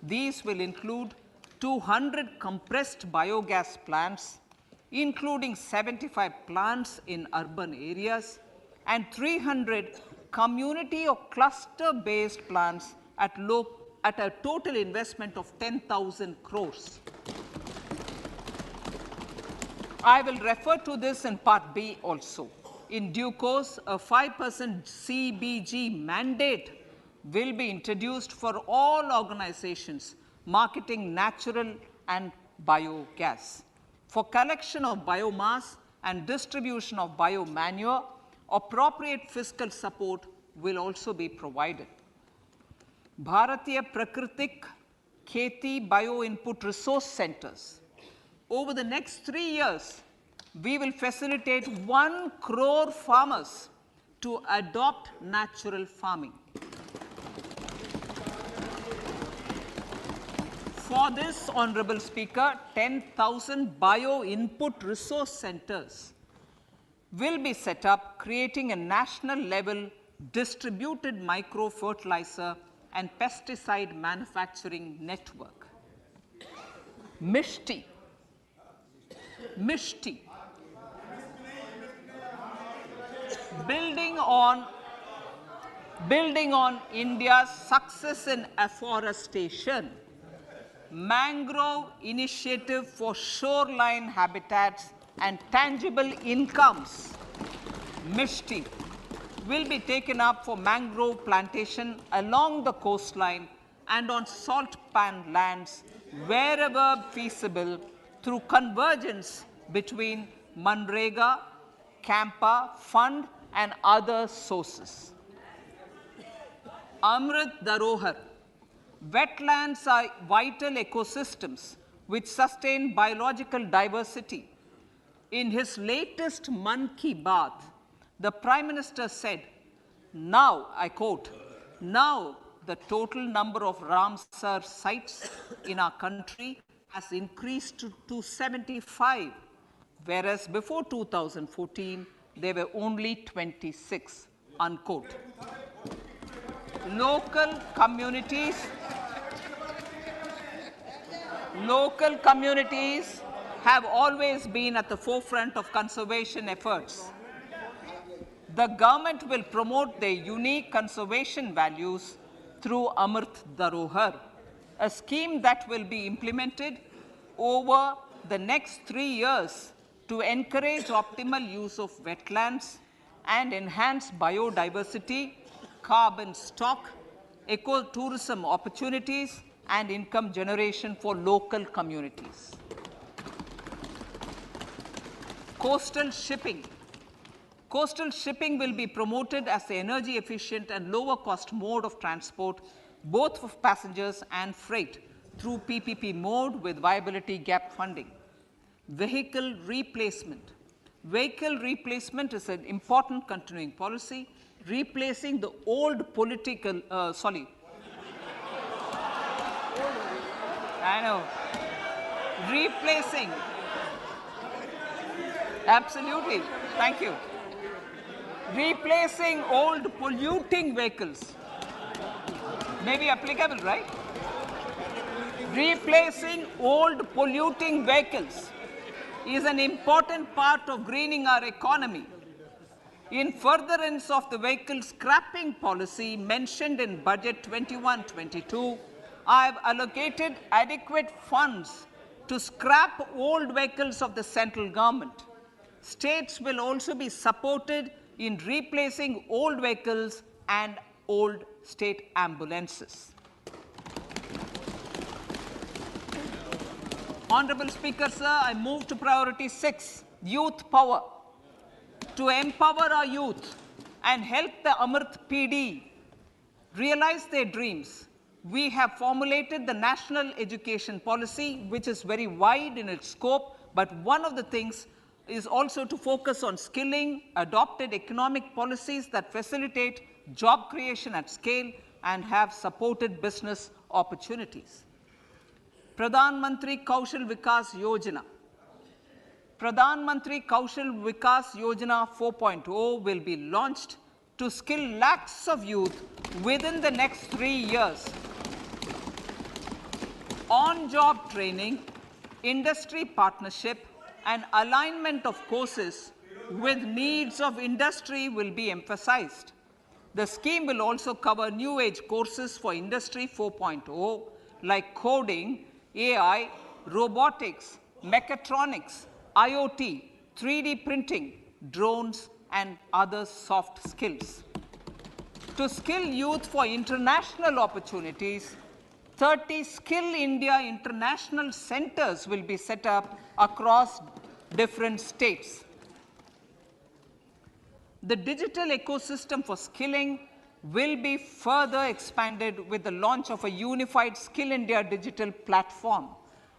These will include 200 compressed biogas plants, including 75 plants in urban areas, and 300 community or cluster-based plants at a total investment of 10,000 crores. I will refer to this in Part B also. In due course, a 5% CBG mandate will be introduced for all organizations marketing natural and biogas. For collection of biomass and distribution of biomanure, appropriate fiscal support will also be provided. Bharatiya Prakritik Kheti Bio-Input Resource Centers. Over the next 3 years, we will facilitate 1 crore farmers to adopt natural farming. For this, Honorable Speaker, 10,000 bio-input resource centers will be set up, creating a national level distributed micro-fertilizer and pesticide manufacturing network. Mishti. Building on India's success in afforestation, mangrove initiative for shoreline habitats and tangible incomes, Mishti, will be taken up for mangrove plantation along the coastline and on salt pan lands wherever feasible through convergence between Manrega, Campa Fund and other sources. Amrit Dharohar. Wetlands are vital ecosystems which sustain biological diversity. In his latest Mann Ki Baat, the Prime Minister said, now, I quote, now the total number of Ramsar sites in our country has increased to 75, whereas before 2014, there were only 26, unquote. Local communities have always been at the forefront of conservation efforts. The government will promote their unique conservation values through Amrit Dharohar, a scheme that will be implemented over the next 3 years to encourage optimal use of wetlands and enhance biodiversity, carbon stock, ecotourism opportunities, and income generation for local communities. Coastal shipping. Coastal shipping will be promoted as the energy efficient and lower cost mode of transport, both for passengers and freight, through PPP mode with viability gap funding. Vehicle replacement. Vehicle replacement is an important continuing policy, replacing the old political, I know, replacing, absolutely, thank you. Replacing old polluting vehicles. May be applicable, right? Replacing old polluting vehicles is an important part of greening our economy. In furtherance of the vehicle scrapping policy mentioned in Budget 21-22, I have allocated adequate funds to scrap old vehicles of the central government. States will also be supported in replacing old vehicles and old state ambulances. Honorable Speaker, sir, I move to priority 6, youth power. To empower our youth and help the Amrit PD realize their dreams, we have formulated the National Education Policy, which is very wide in its scope, but one of the things is also to focus on skilling, adopted economic policies that facilitate job creation at scale and have supported business opportunities. Pradhan Mantri Kaushal Vikas Yojana. Pradhan Mantri Kaushal Vikas Yojana 4.0 will be launched to skill lakhs of youth within the next 3 years. On-job training, industry partnership, and alignment of courses with needs of industry will be emphasized. The scheme will also cover new age courses for Industry 4.0 like coding, AI, robotics, mechatronics, IoT, 3D printing, drones, and other soft skills. To skill youth for international opportunities, 30 Skill India International Centers will be set up across different states. The digital ecosystem for skilling will be further expanded with the launch of a unified Skill India digital platform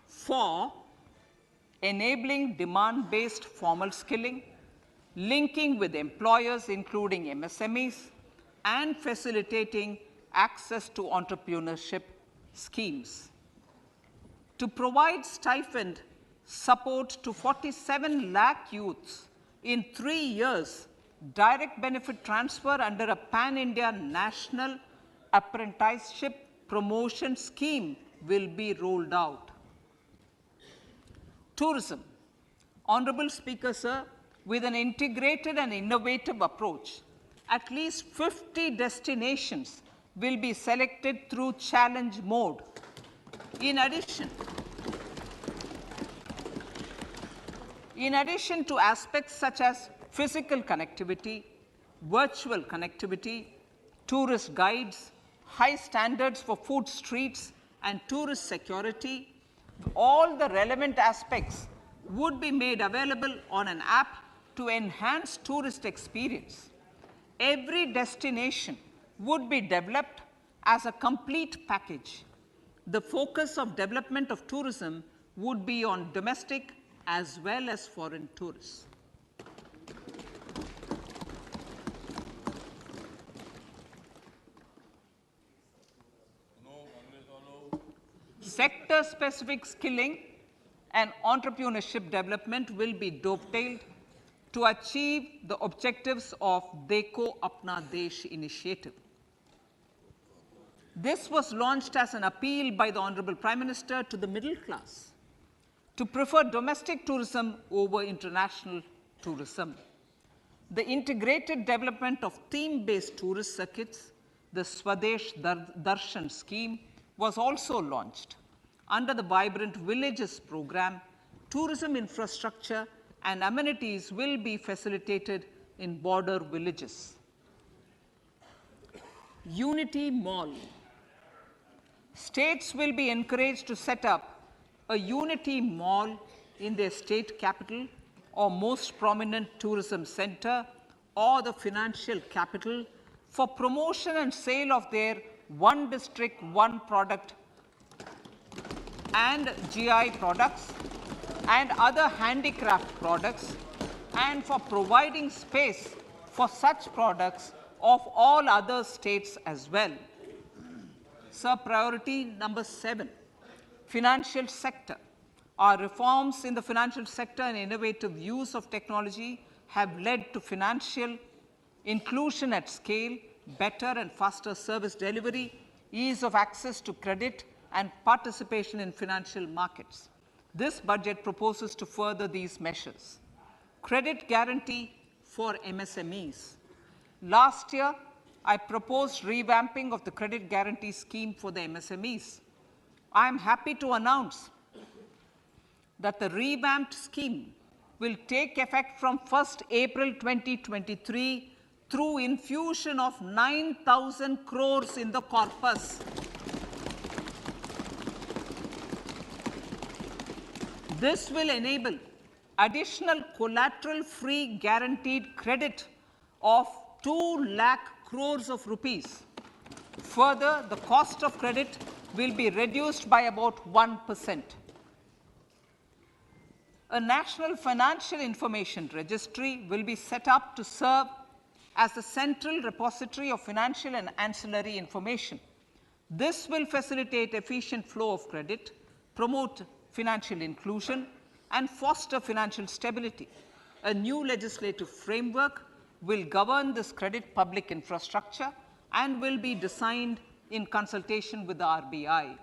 for enabling demand-based formal skilling, linking with employers including MSMEs, and facilitating access to entrepreneurship schemes. To provide stipend support to 47 lakh youths in 3 years, direct benefit transfer under a pan-India national apprenticeship promotion scheme will be rolled out. Tourism. Honorable Speaker, sir, with an integrated and innovative approach, at least 50 destinations will be selected through challenge mode. In addition to aspects such as physical connectivity, virtual connectivity, tourist guides, high standards for food streets, and tourist security, all the relevant aspects would be made available on an app to enhance tourist experience. Every destination would be developed as a complete package. The focus of development of tourism would be on domestic as well as foreign tourists. Sector-specific skilling and entrepreneurship development will be dovetailed to achieve the objectives of Dekho Apna Desh initiative. This was launched as an appeal by the Honorable Prime Minister to the middle class to prefer domestic tourism over international tourism. The integrated development of theme-based tourist circuits, the Swadesh Darshan scheme, was also launched. Under the Vibrant Villages program, tourism infrastructure and amenities will be facilitated in border villages. Unity Mall. States will be encouraged to set up a Unity Mall in their state capital or most prominent tourism center or the financial capital for promotion and sale of their one district, one product and GI products and other handicraft products, and for providing space for such products of all other states as well. Sir, priority number 7, financial sector. Our reforms in the financial sector and innovative use of technology have led to financial inclusion at scale, better and faster service delivery, ease of access to credit, and participation in financial markets. This budget proposes to further these measures. Credit guarantee for MSMEs. Last year, I proposed revamping of the credit guarantee scheme for the MSMEs. I am happy to announce that the revamped scheme will take effect from 1st April 2023 through infusion of 9,000 crores in the corpus. This will enable additional collateral-free guaranteed credit of 2 lakh crores of rupees. Further, the cost of credit will be reduced by about 1%. A National Financial Information Registry will be set up to serve as the central repository of financial and ancillary information. This will facilitate efficient flow of credit, promote financial inclusion, and foster financial stability. A new legislative framework will govern this credit public infrastructure and will be designed in consultation with the RBI.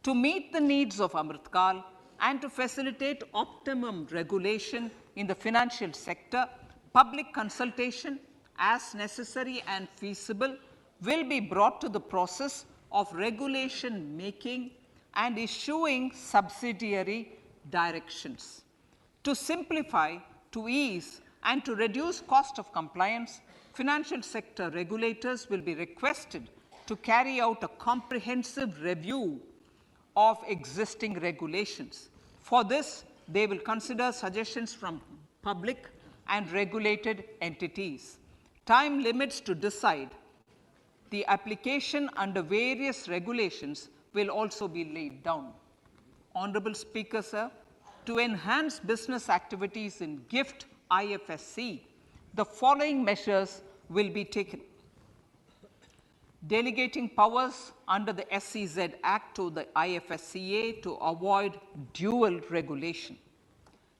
To meet the needs of Amrit Kal and to facilitate optimum regulation in the financial sector, public consultation, as necessary and feasible, will be brought to the process of regulation making and issuing subsidiary directions. To simplify, to ease, and to reduce cost of compliance, financial sector regulators will be requested to carry out a comprehensive review of existing regulations. For this, they will consider suggestions from public and regulated entities. Time limits to decide the application under various regulations will also be laid down. Honorable Speaker, sir, to enhance business activities in GIFT IFSC, the following measures will be taken. Delegating powers under the SEZ Act to the IFSCA to avoid dual regulation.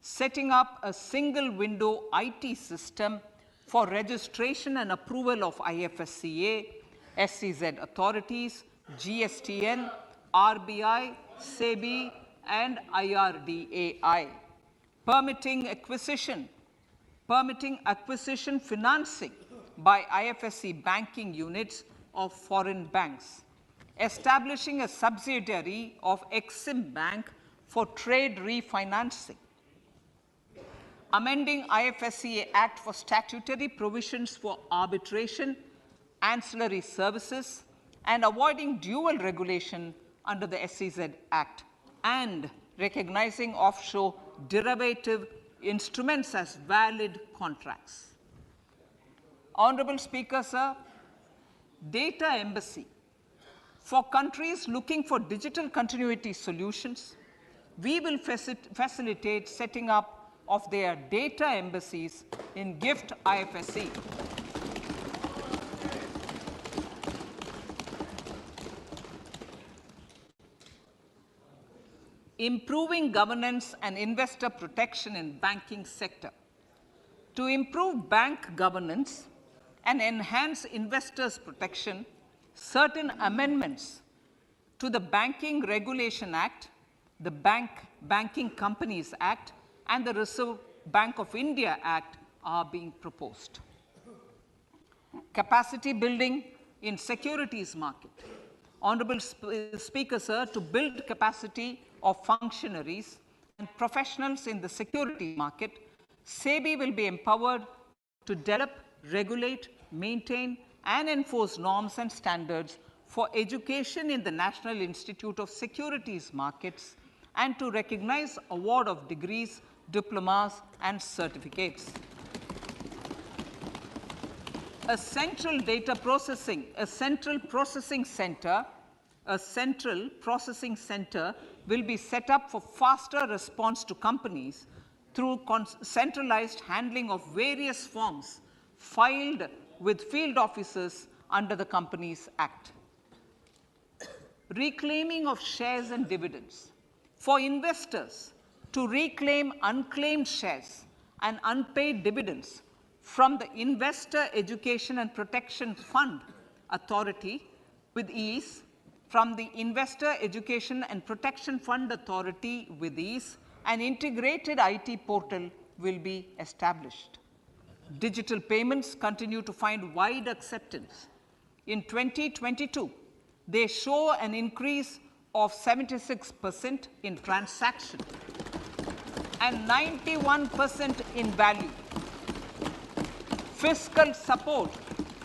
Setting up a single window IT system for registration and approval of IFSCA, SEZ authorities, GSTN, RBI, SEBI, and IRDAI. Permitting acquisition financing by IFSC banking units of foreign banks. Establishing a subsidiary of Exim Bank for trade refinancing. Amending IFSCA Act for statutory provisions for arbitration, ancillary services, and avoiding dual regulation under the SEZ Act, and recognizing offshore derivative instruments as valid contracts. Honorable Speaker, sir, data embassy. For countries looking for digital continuity solutions, we will facilitate setting up of their data embassies in GIFT IFSC. Improving governance and investor protection in banking sector. To improve bank governance and enhance investors' protection, certain amendments to the Banking Regulation Act, the Banking Companies Act, and the Reserve Bank of India Act are being proposed. Capacity building in securities market. Honorable Speaker, sir, to build capacity of functionaries professionals in the security market, SEBI will be empowered to develop, regulate, maintain, and enforce norms and standards for education in the National Institute of Securities Markets and to recognize award of degrees, diplomas, and certificates. A central processing center will be set up for faster response to companies through centralized handling of various forms filed with field officers under the Companies Act. Reclaiming of shares and dividends. For investors to reclaim unclaimed shares and unpaid dividends from the Investor Education and Protection Fund Authority with ease, from the Investor Education and Protection Fund Authority with ease, an integrated IT portal will be established. Digital payments continue to find wide acceptance. In 2022, they show an increase of 76% in transaction and 91% in value. Fiscal support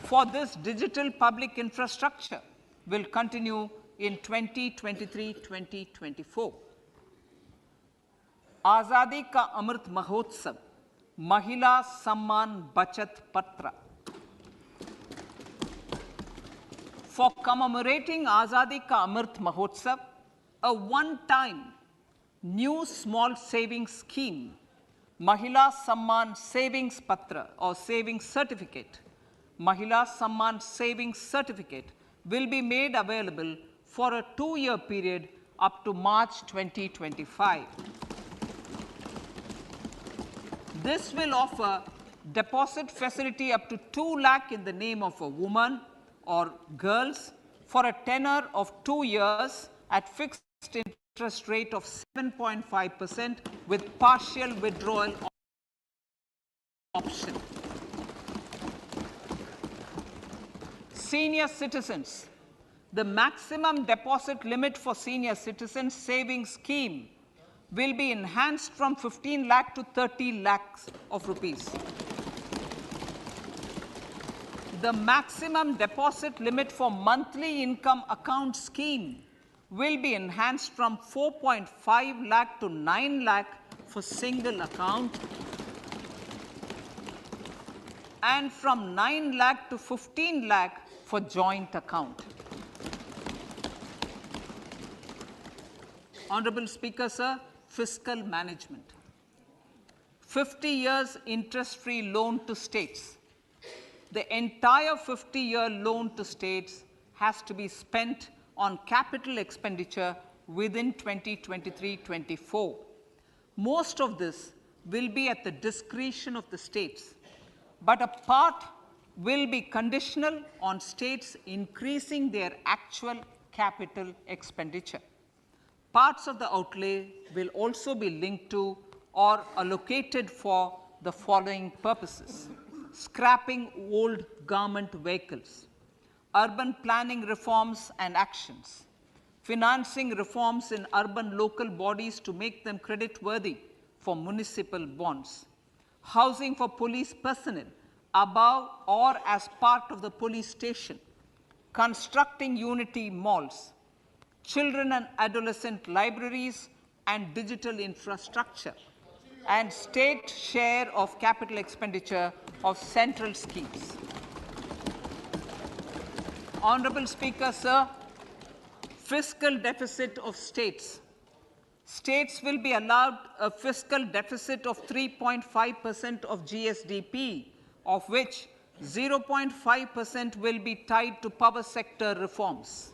for this digital public infrastructure will continue in 2023-2024. Azadi Ka Amrit Mahotsav, Mahila Samman Bachat Patra. For commemorating Azadi Ka Amrit Mahotsav, a one-time new small savings scheme, Mahila Samman Savings Patra or Savings Certificate, Mahila Samman Savings Certificate will be made available for a 2-year period up to March 2025. This will offer deposit facility up to 2 lakh in the name of a woman or girls for a tenure of 2 years at fixed interest rate of 7.5% with partial withdrawal option. Senior citizens. The maximum deposit limit for senior citizens savings scheme will be enhanced from 15 lakh to 30 lakhs of rupees. The maximum deposit limit for monthly income account scheme will be enhanced from 4.5 lakh to 9 lakh for single account and from 9 lakh to 15 lakh for joint account. Honorable Speaker, sir, fiscal management. 50 years interest-free loan to states. The entire 50-year loan to states has to be spent on capital expenditure within 2023-24. Most of this will be at the discretion of the states, but a part will be conditional on states increasing their actual capital expenditure. Parts of the outlay will also be linked to or allocated for the following purposes: scrapping old government vehicles, urban planning reforms and actions, financing reforms in urban local bodies to make them credit-worthy for municipal bonds, housing for police personnel above or as part of the police station, constructing unity malls, children and adolescent libraries and digital infrastructure, and state share of capital expenditure of central schemes. Honorable Speaker, sir, fiscal deficit of states. States will be allowed a fiscal deficit of 3.5% of GSDP, of which 0.5% will be tied to power sector reforms.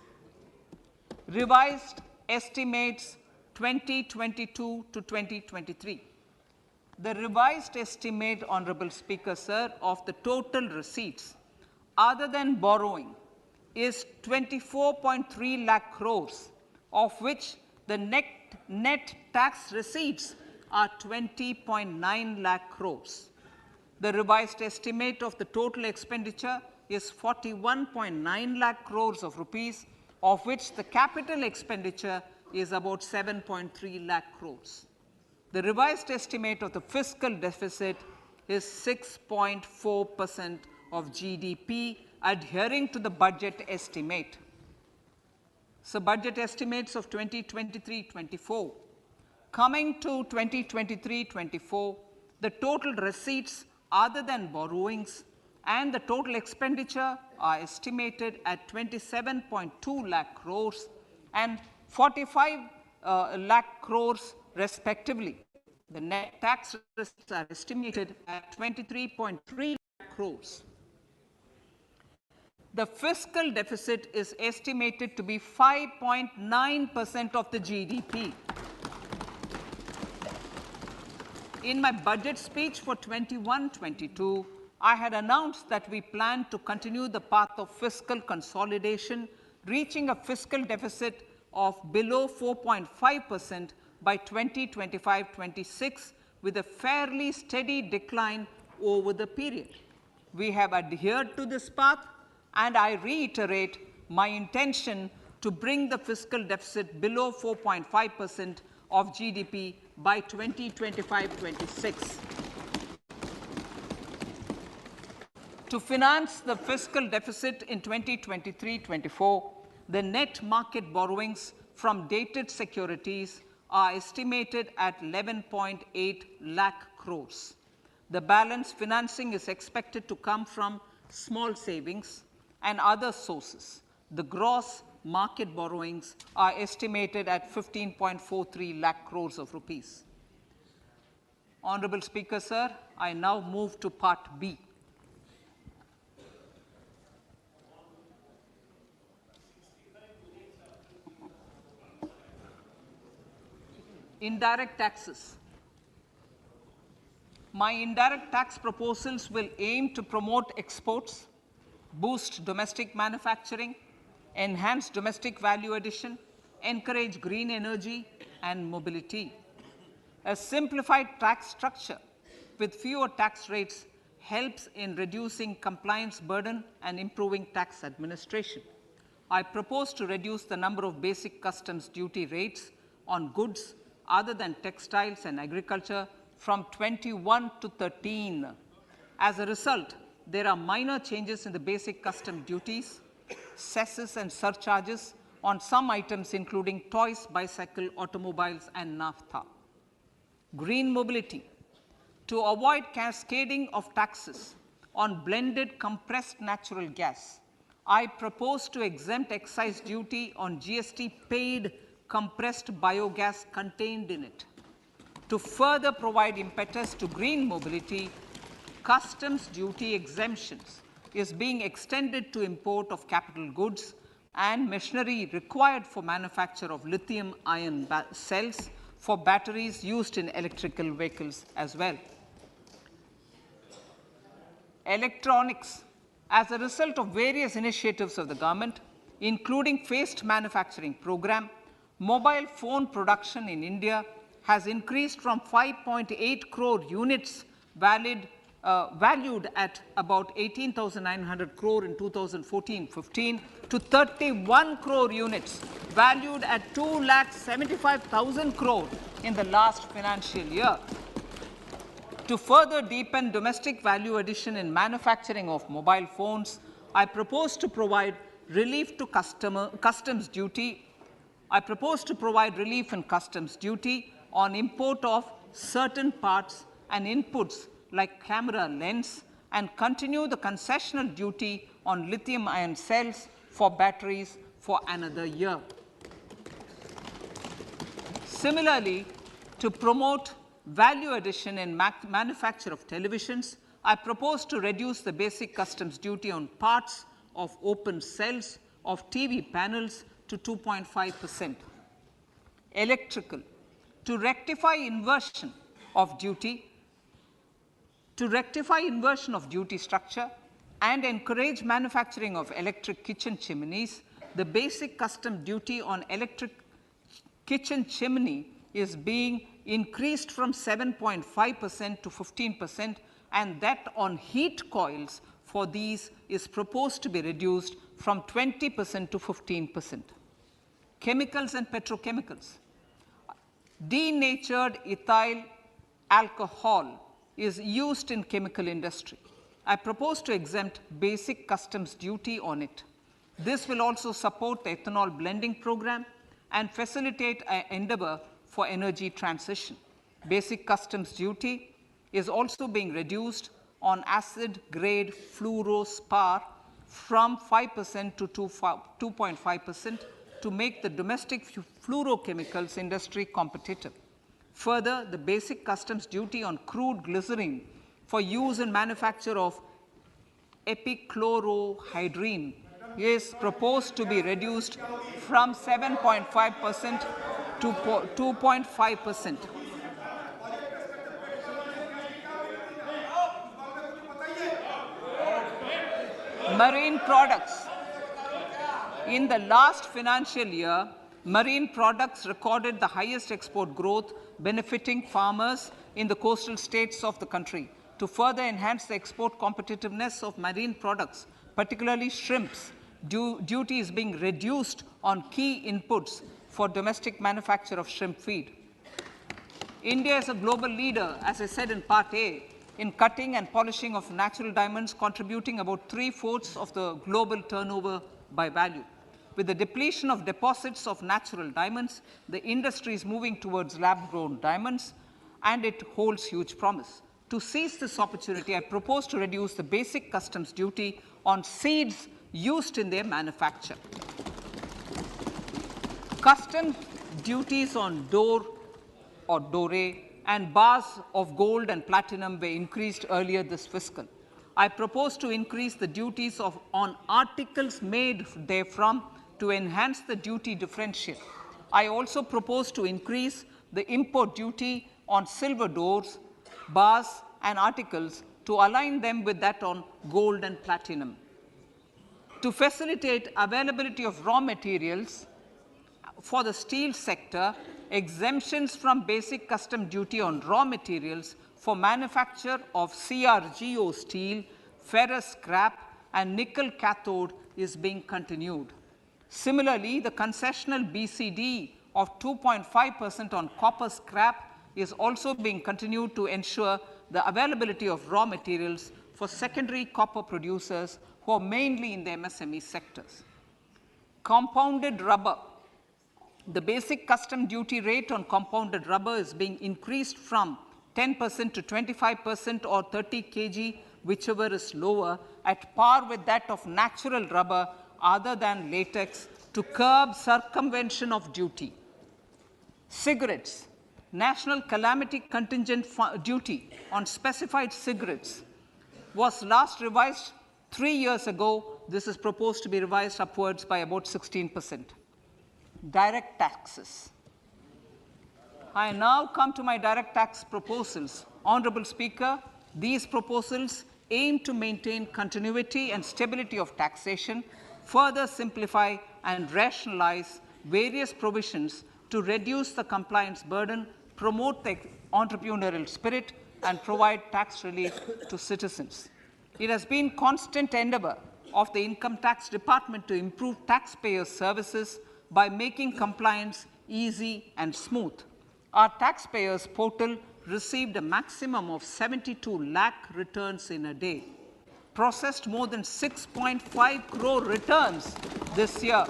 Revised estimates 2022 to 2023. The revised estimate, Honorable Speaker, sir, of the total receipts other than borrowing is 24.3 lakh crores, of which the net tax receipts are 20.9 lakh crores. The revised estimate of the total expenditure is 41.9 lakh crores of rupees, of which the capital expenditure is about 7.3 lakh crores. The revised estimate of the fiscal deficit is 6.4% of GDP, adhering to the budget estimate. So budget estimates of 2023-24. Coming to 2023-24, the total receipts other than borrowings and the total expenditure are estimated at 27.2 lakh crores and 45 lakh crores respectively. The net tax receipts are estimated at 23.3 lakh crores. The fiscal deficit is estimated to be 5.9% of the GDP. In my budget speech for 21-22, I had announced that we plan to continue the path of fiscal consolidation, reaching a fiscal deficit of below 4.5% by 2025-26, with a fairly steady decline over the period. We have adhered to this path, and I reiterate my intention to bring the fiscal deficit below 4.5% of GDP by 2025-26. To finance the fiscal deficit in 2023-24, the net market borrowings from dated securities are estimated at 11.8 lakh crores. The balance financing is expected to come from small savings and other sources. The gross market borrowings are estimated at 15.43 lakh crores of rupees. Honorable Speaker, sir, I now move to Part B. Indirect taxes. My indirect tax proposals will aim to promote exports, boost domestic manufacturing, enhance domestic value addition, encourage green energy and mobility. A simplified tax structure with fewer tax rates helps in reducing compliance burden and improving tax administration. I propose to reduce the number of basic customs duty rates on goods other than textiles and agriculture from 21 to 13. As a result, there are minor changes in the basic custom duties, cesses and surcharges on some items including toys, bicycle, automobiles and naphtha. Green mobility. To avoid cascading of taxes on blended compressed natural gas, I propose to exempt excise duty on GST paid compressed biogas contained in it. To further provide impetus to green mobility, customs duty exemptions is being extended to import of capital goods and machinery required for manufacture of lithium-ion cells for batteries used in electrical vehicles as well. Electronics. As a result of various initiatives of the government, including phased manufacturing program, mobile phone production in India has increased from 5.8 crore units valued at about 18,900 crore in 2014-15 to 31 crore units valued at 2,75,000 crore in the last financial year. To further deepen domestic value addition in manufacturing of mobile phones, I propose to provide relief to customs duty. I propose to provide relief in customs duty on import of certain parts and inputs like camera lens and continue the concessional duty on lithium-ion cells for batteries for another year. Similarly, to promote value addition in manufacture of televisions, I propose to reduce the basic customs duty on parts of open cells of TV panels to 2.5%. Electrical. To rectify inversion of duty structure and encourage manufacturing of electric kitchen chimneys, the basic custom duty on electric kitchen chimney is being increased from 7.5% to 15%, and that on heat coils for these is proposed to be reduced from 20% to 15%. Chemicals and petrochemicals. Denatured ethyl alcohol is used in chemical industry. I propose to exempt basic customs duty on it. This will also support the ethanol blending program and facilitate an endeavor for energy transition. Basic customs duty is also being reduced on acid-grade fluorospar from 5% to 2.5% to make the domestic fluorochemicals industry competitive. Further, the basic customs duty on crude glycerin for use in manufacture of epichlorohydrin is proposed to be reduced from 7.5% to 2.5%. Marine products. In the last financial year, marine products recorded the highest export growth, benefiting farmers in the coastal states of the country. To further enhance the export competitiveness of marine products, particularly shrimps, duty is being reduced on key inputs for domestic manufacture of shrimp feed. India is a global leader, as I said in Part A, in cutting and polishing of natural diamonds, contributing about 3/4 of the global turnover by value. With the depletion of deposits of natural diamonds, the industry is moving towards lab-grown diamonds, and it holds huge promise. To seize this opportunity, I propose to reduce the basic customs duty on seeds used in their manufacture. Customs duties on doré and bars of gold and platinum were increased earlier this fiscal. I propose to increase the duties on articles made therefrom to enhance the duty differential. I also propose to increase the import duty on silver doors, bars, and articles to align them with that on gold and platinum. To facilitate availability of raw materials for the steel sector, exemptions from basic custom duty on raw materials for manufacture of CRGO steel, ferrous scrap, and nickel cathode is being continued. Similarly, the concessional BCD of 2.5% on copper scrap is also being continued to ensure the availability of raw materials for secondary copper producers who are mainly in the MSME sectors. Compounded rubber. The basic custom duty rate on compounded rubber is being increased from 10% to 25% or 30 kg, whichever is lower, at par with that of natural rubber other than latex, to curb circumvention of duty. Cigarettes. National calamity contingent duty on specified cigarettes was last revised 3 years ago. This is proposed to be revised upwards by about 16%. Direct taxes. I now come to my direct tax proposals. Honorable Speaker, these proposals aim to maintain continuity and stability of taxation, further simplify and rationalize various provisions to reduce the compliance burden, promote the entrepreneurial spirit, and provide tax relief to citizens. It has been constant endeavor of the Income Tax Department to improve taxpayers' services by making compliance easy and smooth. Our taxpayers portal received a maximum of 72 lakh returns in a day, processed more than 6.5 crore returns this year.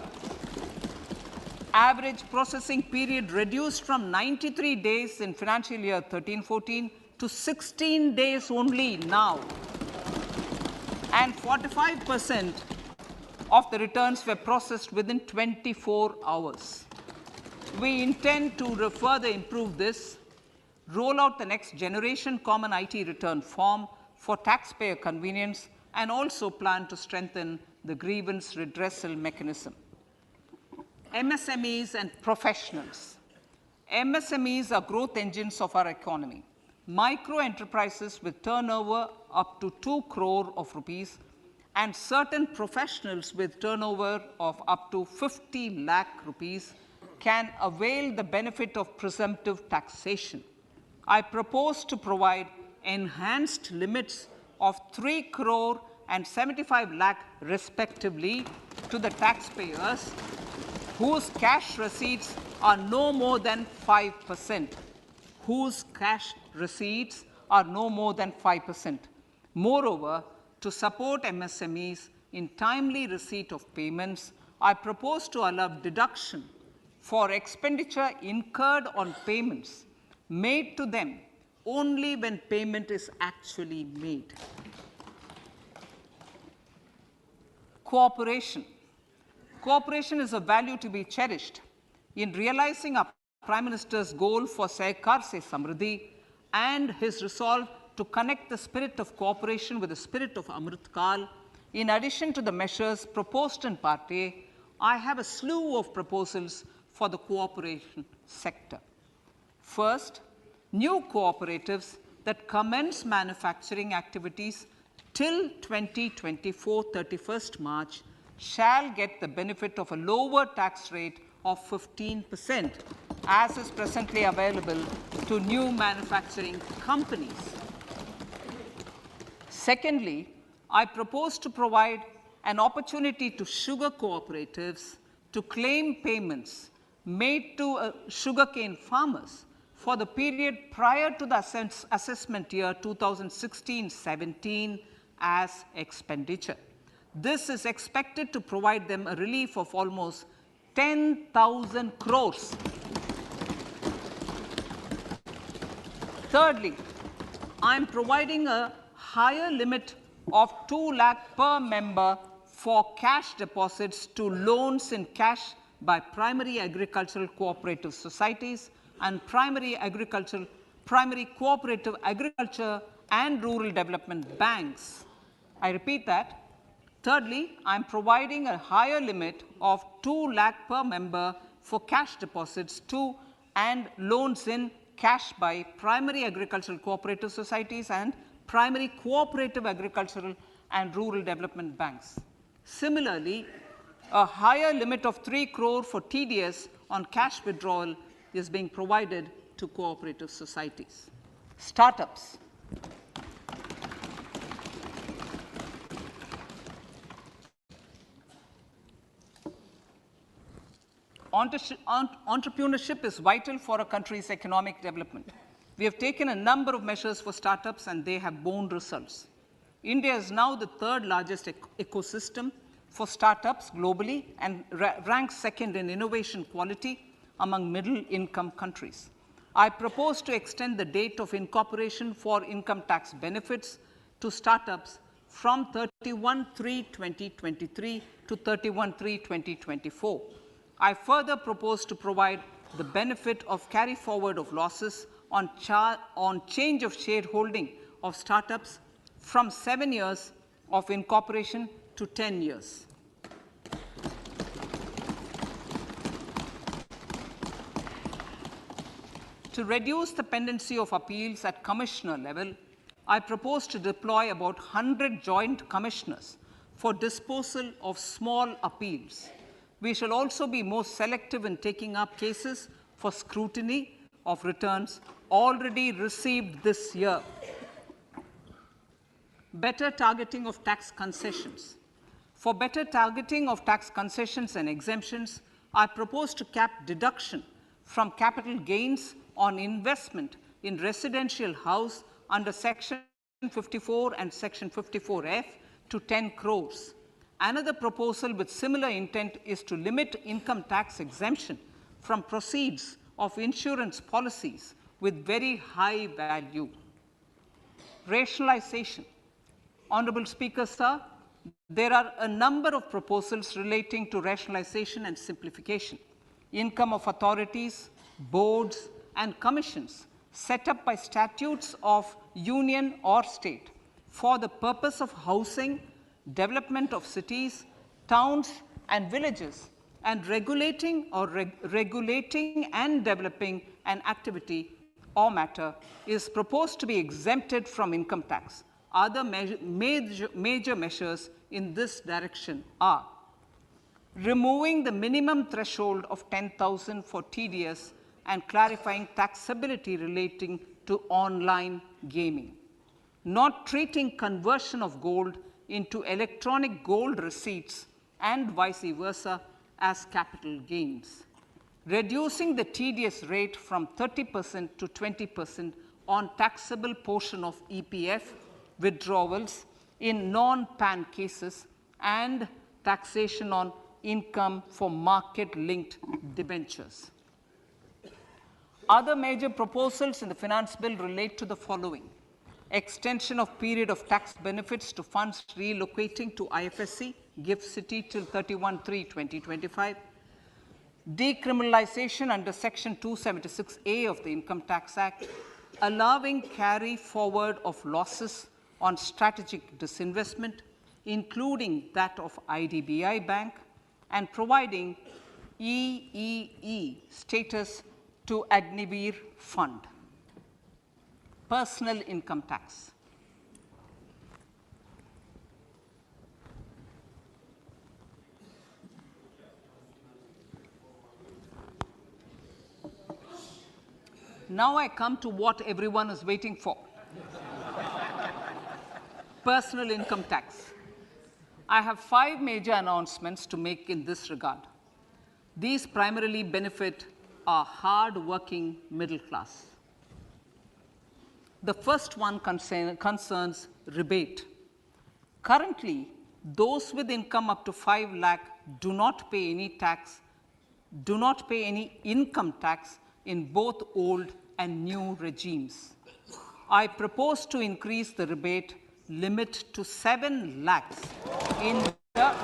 Average processing period reduced from 93 days in financial year 13-14 to 16 days only now. And 45% of the returns were processed within 24 hours. We intend to further improve this, roll out the next generation common IT return form for taxpayer convenience, and also plan to strengthen the grievance redressal mechanism. MSMEs and professionals. MSMEs are growth engines of our economy. Micro enterprises with turnover up to 2 crore of rupees and certain professionals with turnover of up to 50 lakh rupees can avail the benefit of presumptive taxation. I propose to provide enhanced limits of 3 crore and 75 lakh respectively to the taxpayers whose cash receipts are no more than 5%. Whose cash receipts are no more than 5%. Moreover, to support MSMEs in timely receipt of payments, I propose to allow deduction for expenditure incurred on payments made to them only when payment is actually made. Cooperation. Cooperation is a value to be cherished. In realizing our Prime Minister's goal for Sehkar Se Samriddhi and his resolve to connect the spirit of cooperation with the spirit of Amrit Kal, in addition to the measures proposed in Part A, I have a slew of proposals for the cooperation sector. First, new cooperatives that commence manufacturing activities till 2024, 31st March, shall get the benefit of a lower tax rate of 15%, as is presently available to new manufacturing companies. Secondly, I propose to provide an opportunity to sugar cooperatives to claim payments made to sugarcane farmers for the period prior to the assessment year 2016-17 as expenditure. This is expected to provide them a relief of almost 10,000 crores. Thirdly, I am providing a higher limit of 2 lakh per member for cash deposits to loans in cash by primary agricultural cooperative societies and primary cooperative agriculture and rural development banks. I repeat that. Thirdly, I am providing a higher limit of 2 lakh per member for cash deposits to and loans in cash by primary agricultural cooperative societies and primary cooperative agricultural and rural development banks. Similarly, a higher limit of 3 crore for TDS on cash withdrawal is being provided to cooperative societies. Startups. Entrepreneurship is vital for a country's economic development. We have taken a number of measures for startups and they have borne results. India is now the third largest ecosystem for startups globally and ranks second in innovation quality among middle-income countries. I propose to extend the date of incorporation for income tax benefits to startups from 31/3/2023 to 31/3/2024. I further propose to provide the benefit of carry forward of losses on change of shareholding of startups from 7 years of incorporation to 10 years. To reduce the pendency of appeals at commissioner level, I propose to deploy about 100 joint commissioners for disposal of small appeals. We shall also be more selective in taking up cases for scrutiny of returns already received this year. Better targeting of tax concessions. For better targeting of tax concessions and exemptions, I propose to cap deduction from capital gains on investment in residential house under Section 54 and Section 54F to 10 crores. Another proposal with similar intent is to limit income tax exemption from proceeds of insurance policies with very high value. Rationalization. Honorable Speaker, sir, there are a number of proposals relating to rationalization and simplification. Income of authorities, boards, and commissions set up by statutes of union or state for the purpose of housing, development of cities, towns, and villages, and regulating and developing an activity or matter is proposed to be exempted from income tax. Other major measures in this direction are removing the minimum threshold of 10,000 for TDS and clarifying taxability relating to online gaming, not treating conversion of gold into electronic gold receipts and vice versa as capital gains, reducing the TDS rate from 30% to 20% on taxable portion of EPF withdrawals in non-PAN cases, and taxation on income for market-linked debentures. Other major proposals in the finance bill relate to the following: extension of period of tax benefits to funds relocating to IFSC, GIFT City till 31/3/2025, decriminalization under Section 276A of the Income Tax Act, allowing carry forward of losses on strategic disinvestment, including that of IDBI Bank, and providing EEE status to Agniveer Fund. Personal income tax. Now I come to what everyone is waiting for. Personal income tax. I have 5 major announcements to make in this regard. These primarily benefit our hard-working middle class. The first one concerns rebate. Currently, those with income up to 5 lakh do not pay any tax, do not pay any income tax in both old and new regimes. I propose to increase the rebate limit to 7 lakhs in the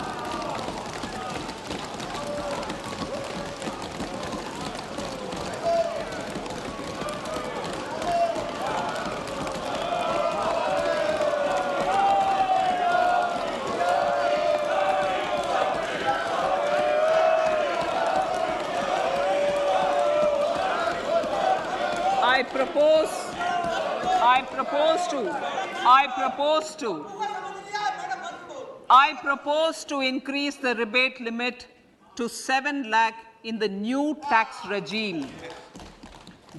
I propose to increase the rebate limit to 7 lakh in the new tax regime.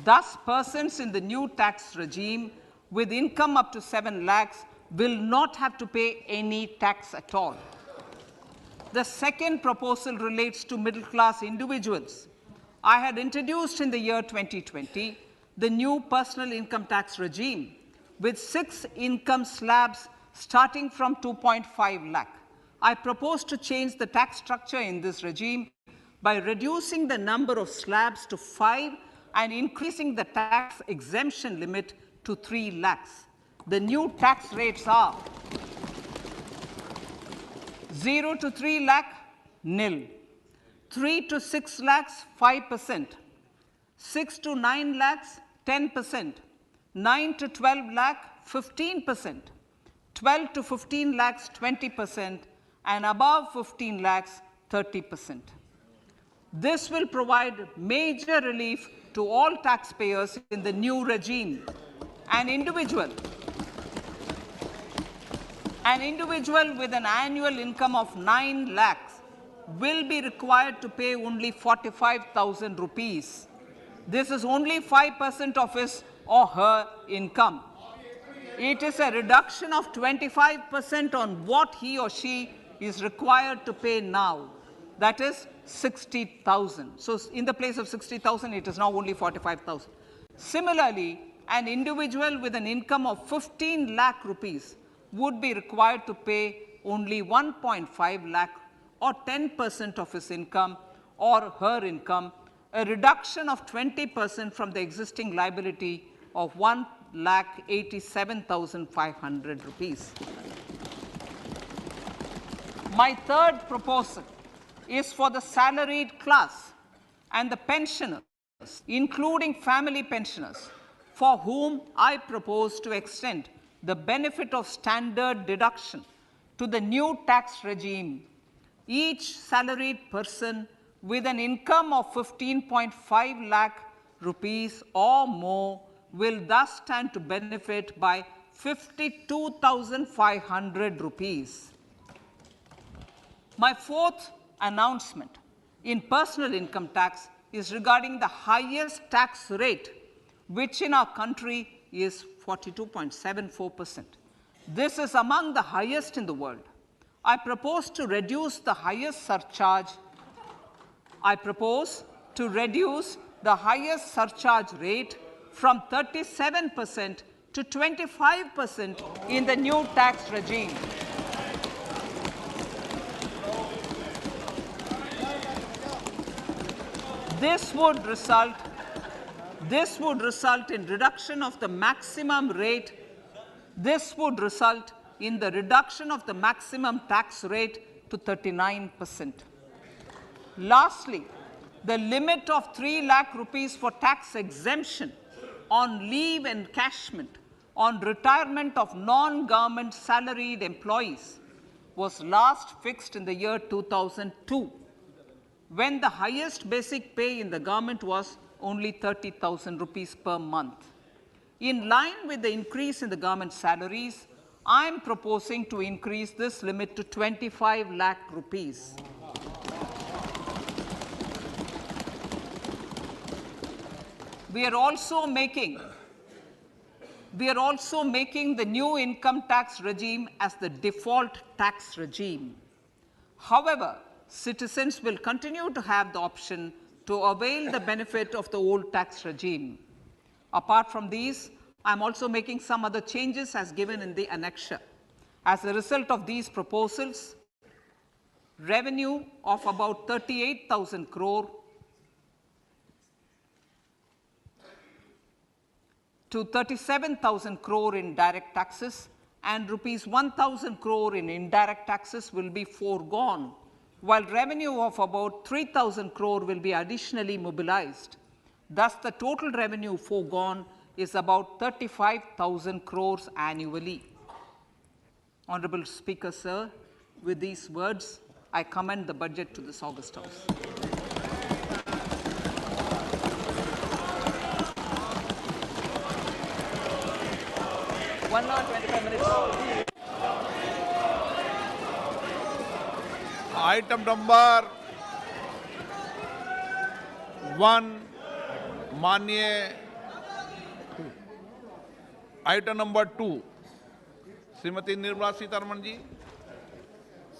Thus, persons in the new tax regime with income up to 7 lakhs will not have to pay any tax at all. The second proposal relates to middle class individuals. I had introduced in the year 2020 the new personal income tax regime with 6 income slabs starting from 2.5 lakh. I propose to change the tax structure in this regime by reducing the number of slabs to 5 and increasing the tax exemption limit to 3 lakhs. The new tax rates are 0 to 3 lakh, nil; 3 to 6 lakhs, 5%; 6 to 9 lakhs, 10%; 9 to 12 lakh, 15%; 12 to 15 lakhs, 20%; and above 15 lakhs, 30%. This will provide major relief to all taxpayers in the new regime. An individual with an annual income of 9 lakhs will be required to pay only 45,000 rupees. This is only 5% of his or her income. It is a reduction of 25% on what he or she is required to pay now. That is 60,000. So in the place of 60,000, it is now only 45,000. Similarly, an individual with an income of 15 lakh rupees would be required to pay only 1.5 lakh or 10% of his income or her income, a reduction of 20% from the existing liability of 1,87,500 rupees. My third proposal is for the salaried class and the pensioners, including family pensioners, for whom I propose to extend the benefit of standard deduction to the new tax regime. Each salaried person with an income of 15.5 lakh rupees or more will thus stand to benefit by 52,500 rupees. My fourth announcement in personal income tax is regarding the highest tax rate, which in our country is 42.74%. This is among the highest in the world. I propose to reduce the highest surcharge I propose to reduce the highest surcharge rate from 37% to 25% in the new tax regime. This would result in reduction of the maximum rate. This would result in the reduction of the maximum tax rate to 39%. Lastly, the limit of 3 lakh rupees for tax exemption on leave encashment on retirement of non-government salaried employees was last fixed in the year 2002, when the highest basic pay in the government was only 30,000 rupees per month. In line with the increase in the government salaries, I am proposing to increase this limit to 25 lakh rupees. We are also making the new income tax regime as the default tax regime. However, citizens will continue to have the option to avail the benefit of the old tax regime. Apart from these, I am also making some other changes as given in the annexure. As a result of these proposals, revenue of about 38,000 crore to 37,000 crore in direct taxes and rupees 1,000 crore in indirect taxes will be foregone, while revenue of about 3,000 crore will be additionally mobilized. Thus, the total revenue foregone is about 35,000 crores annually. Honorable Speaker, sir, with these words, I commend the budget to this August House. One hour, 25 minutes. Item number 1 माननीय item number 2 Shrimati Nirmala Sitharaman ji.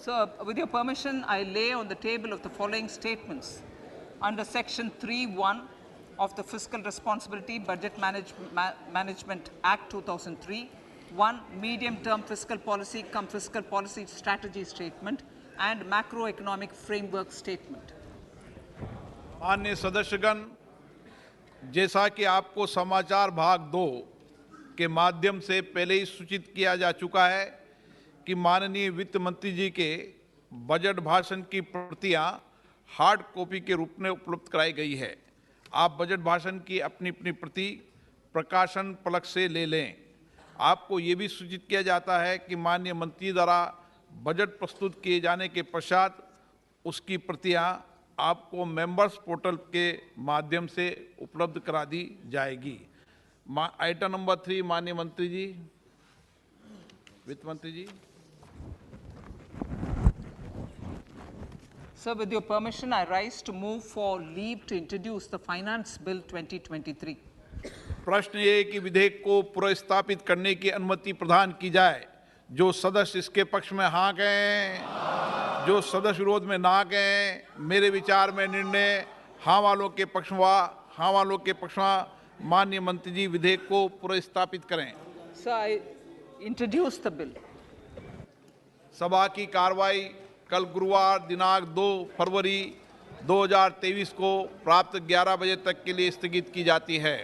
Sir, with your permission, I lay on the table of the following statements. Under Section 3(1) of the Fiscal Responsibility Budget Management Act 2003, 1. Medium-term fiscal policy cum fiscal policy strategy statement and macroeconomic framework statement. माननीय सदस्यगण, जैसा कि आपको समाचार भाग 2 के माध्यम से पहले ही सूचित किया जा चुका है कि माननीय वित्त मंत्री जी के बजट भाषण की प्रतियां हार्ड कॉपी के रूप में उपलब्ध कराई गई है. आप बजट भाषण की अपनी अपनी प्रति प्रकाशन पलक से ले लें. आपको ये भी सूचित किया जाता है कि माननीय मंत्री द्वारा बजट प्रस्तुत किए जाने के पश्चात उसकी प्रतियां आपको मेंबर्स पोर्टल के माध्यम से उपलब्ध करा दी जाएगी. आइटम नंबर 3 माननीय मंत्री जी, वित्त मंत्री जी. Sir, with your permission, I rise to move for leave to introduce the Finance Bill 2023. प्रश्न ये है कि विधेयक को पुनर्स्थापित करने की अनुमति प्रदान की जाए. जो सदस्य इसके पक्ष में हाँ कहें, जो सदस्य विरोध में ना कहें. मेरे विचार में निर्णय हाँ वालों के पक्ष में. माननीय मंत्री जी विधेयक को पुनर्स्थापित करें. Sir, I introduce the bill. सभा की कार्रवाई कल गुरुवार दिनांक 2 फरवरी 2023 को प्राप्त 11 बजे तक के लिए स्थगित की जाती है.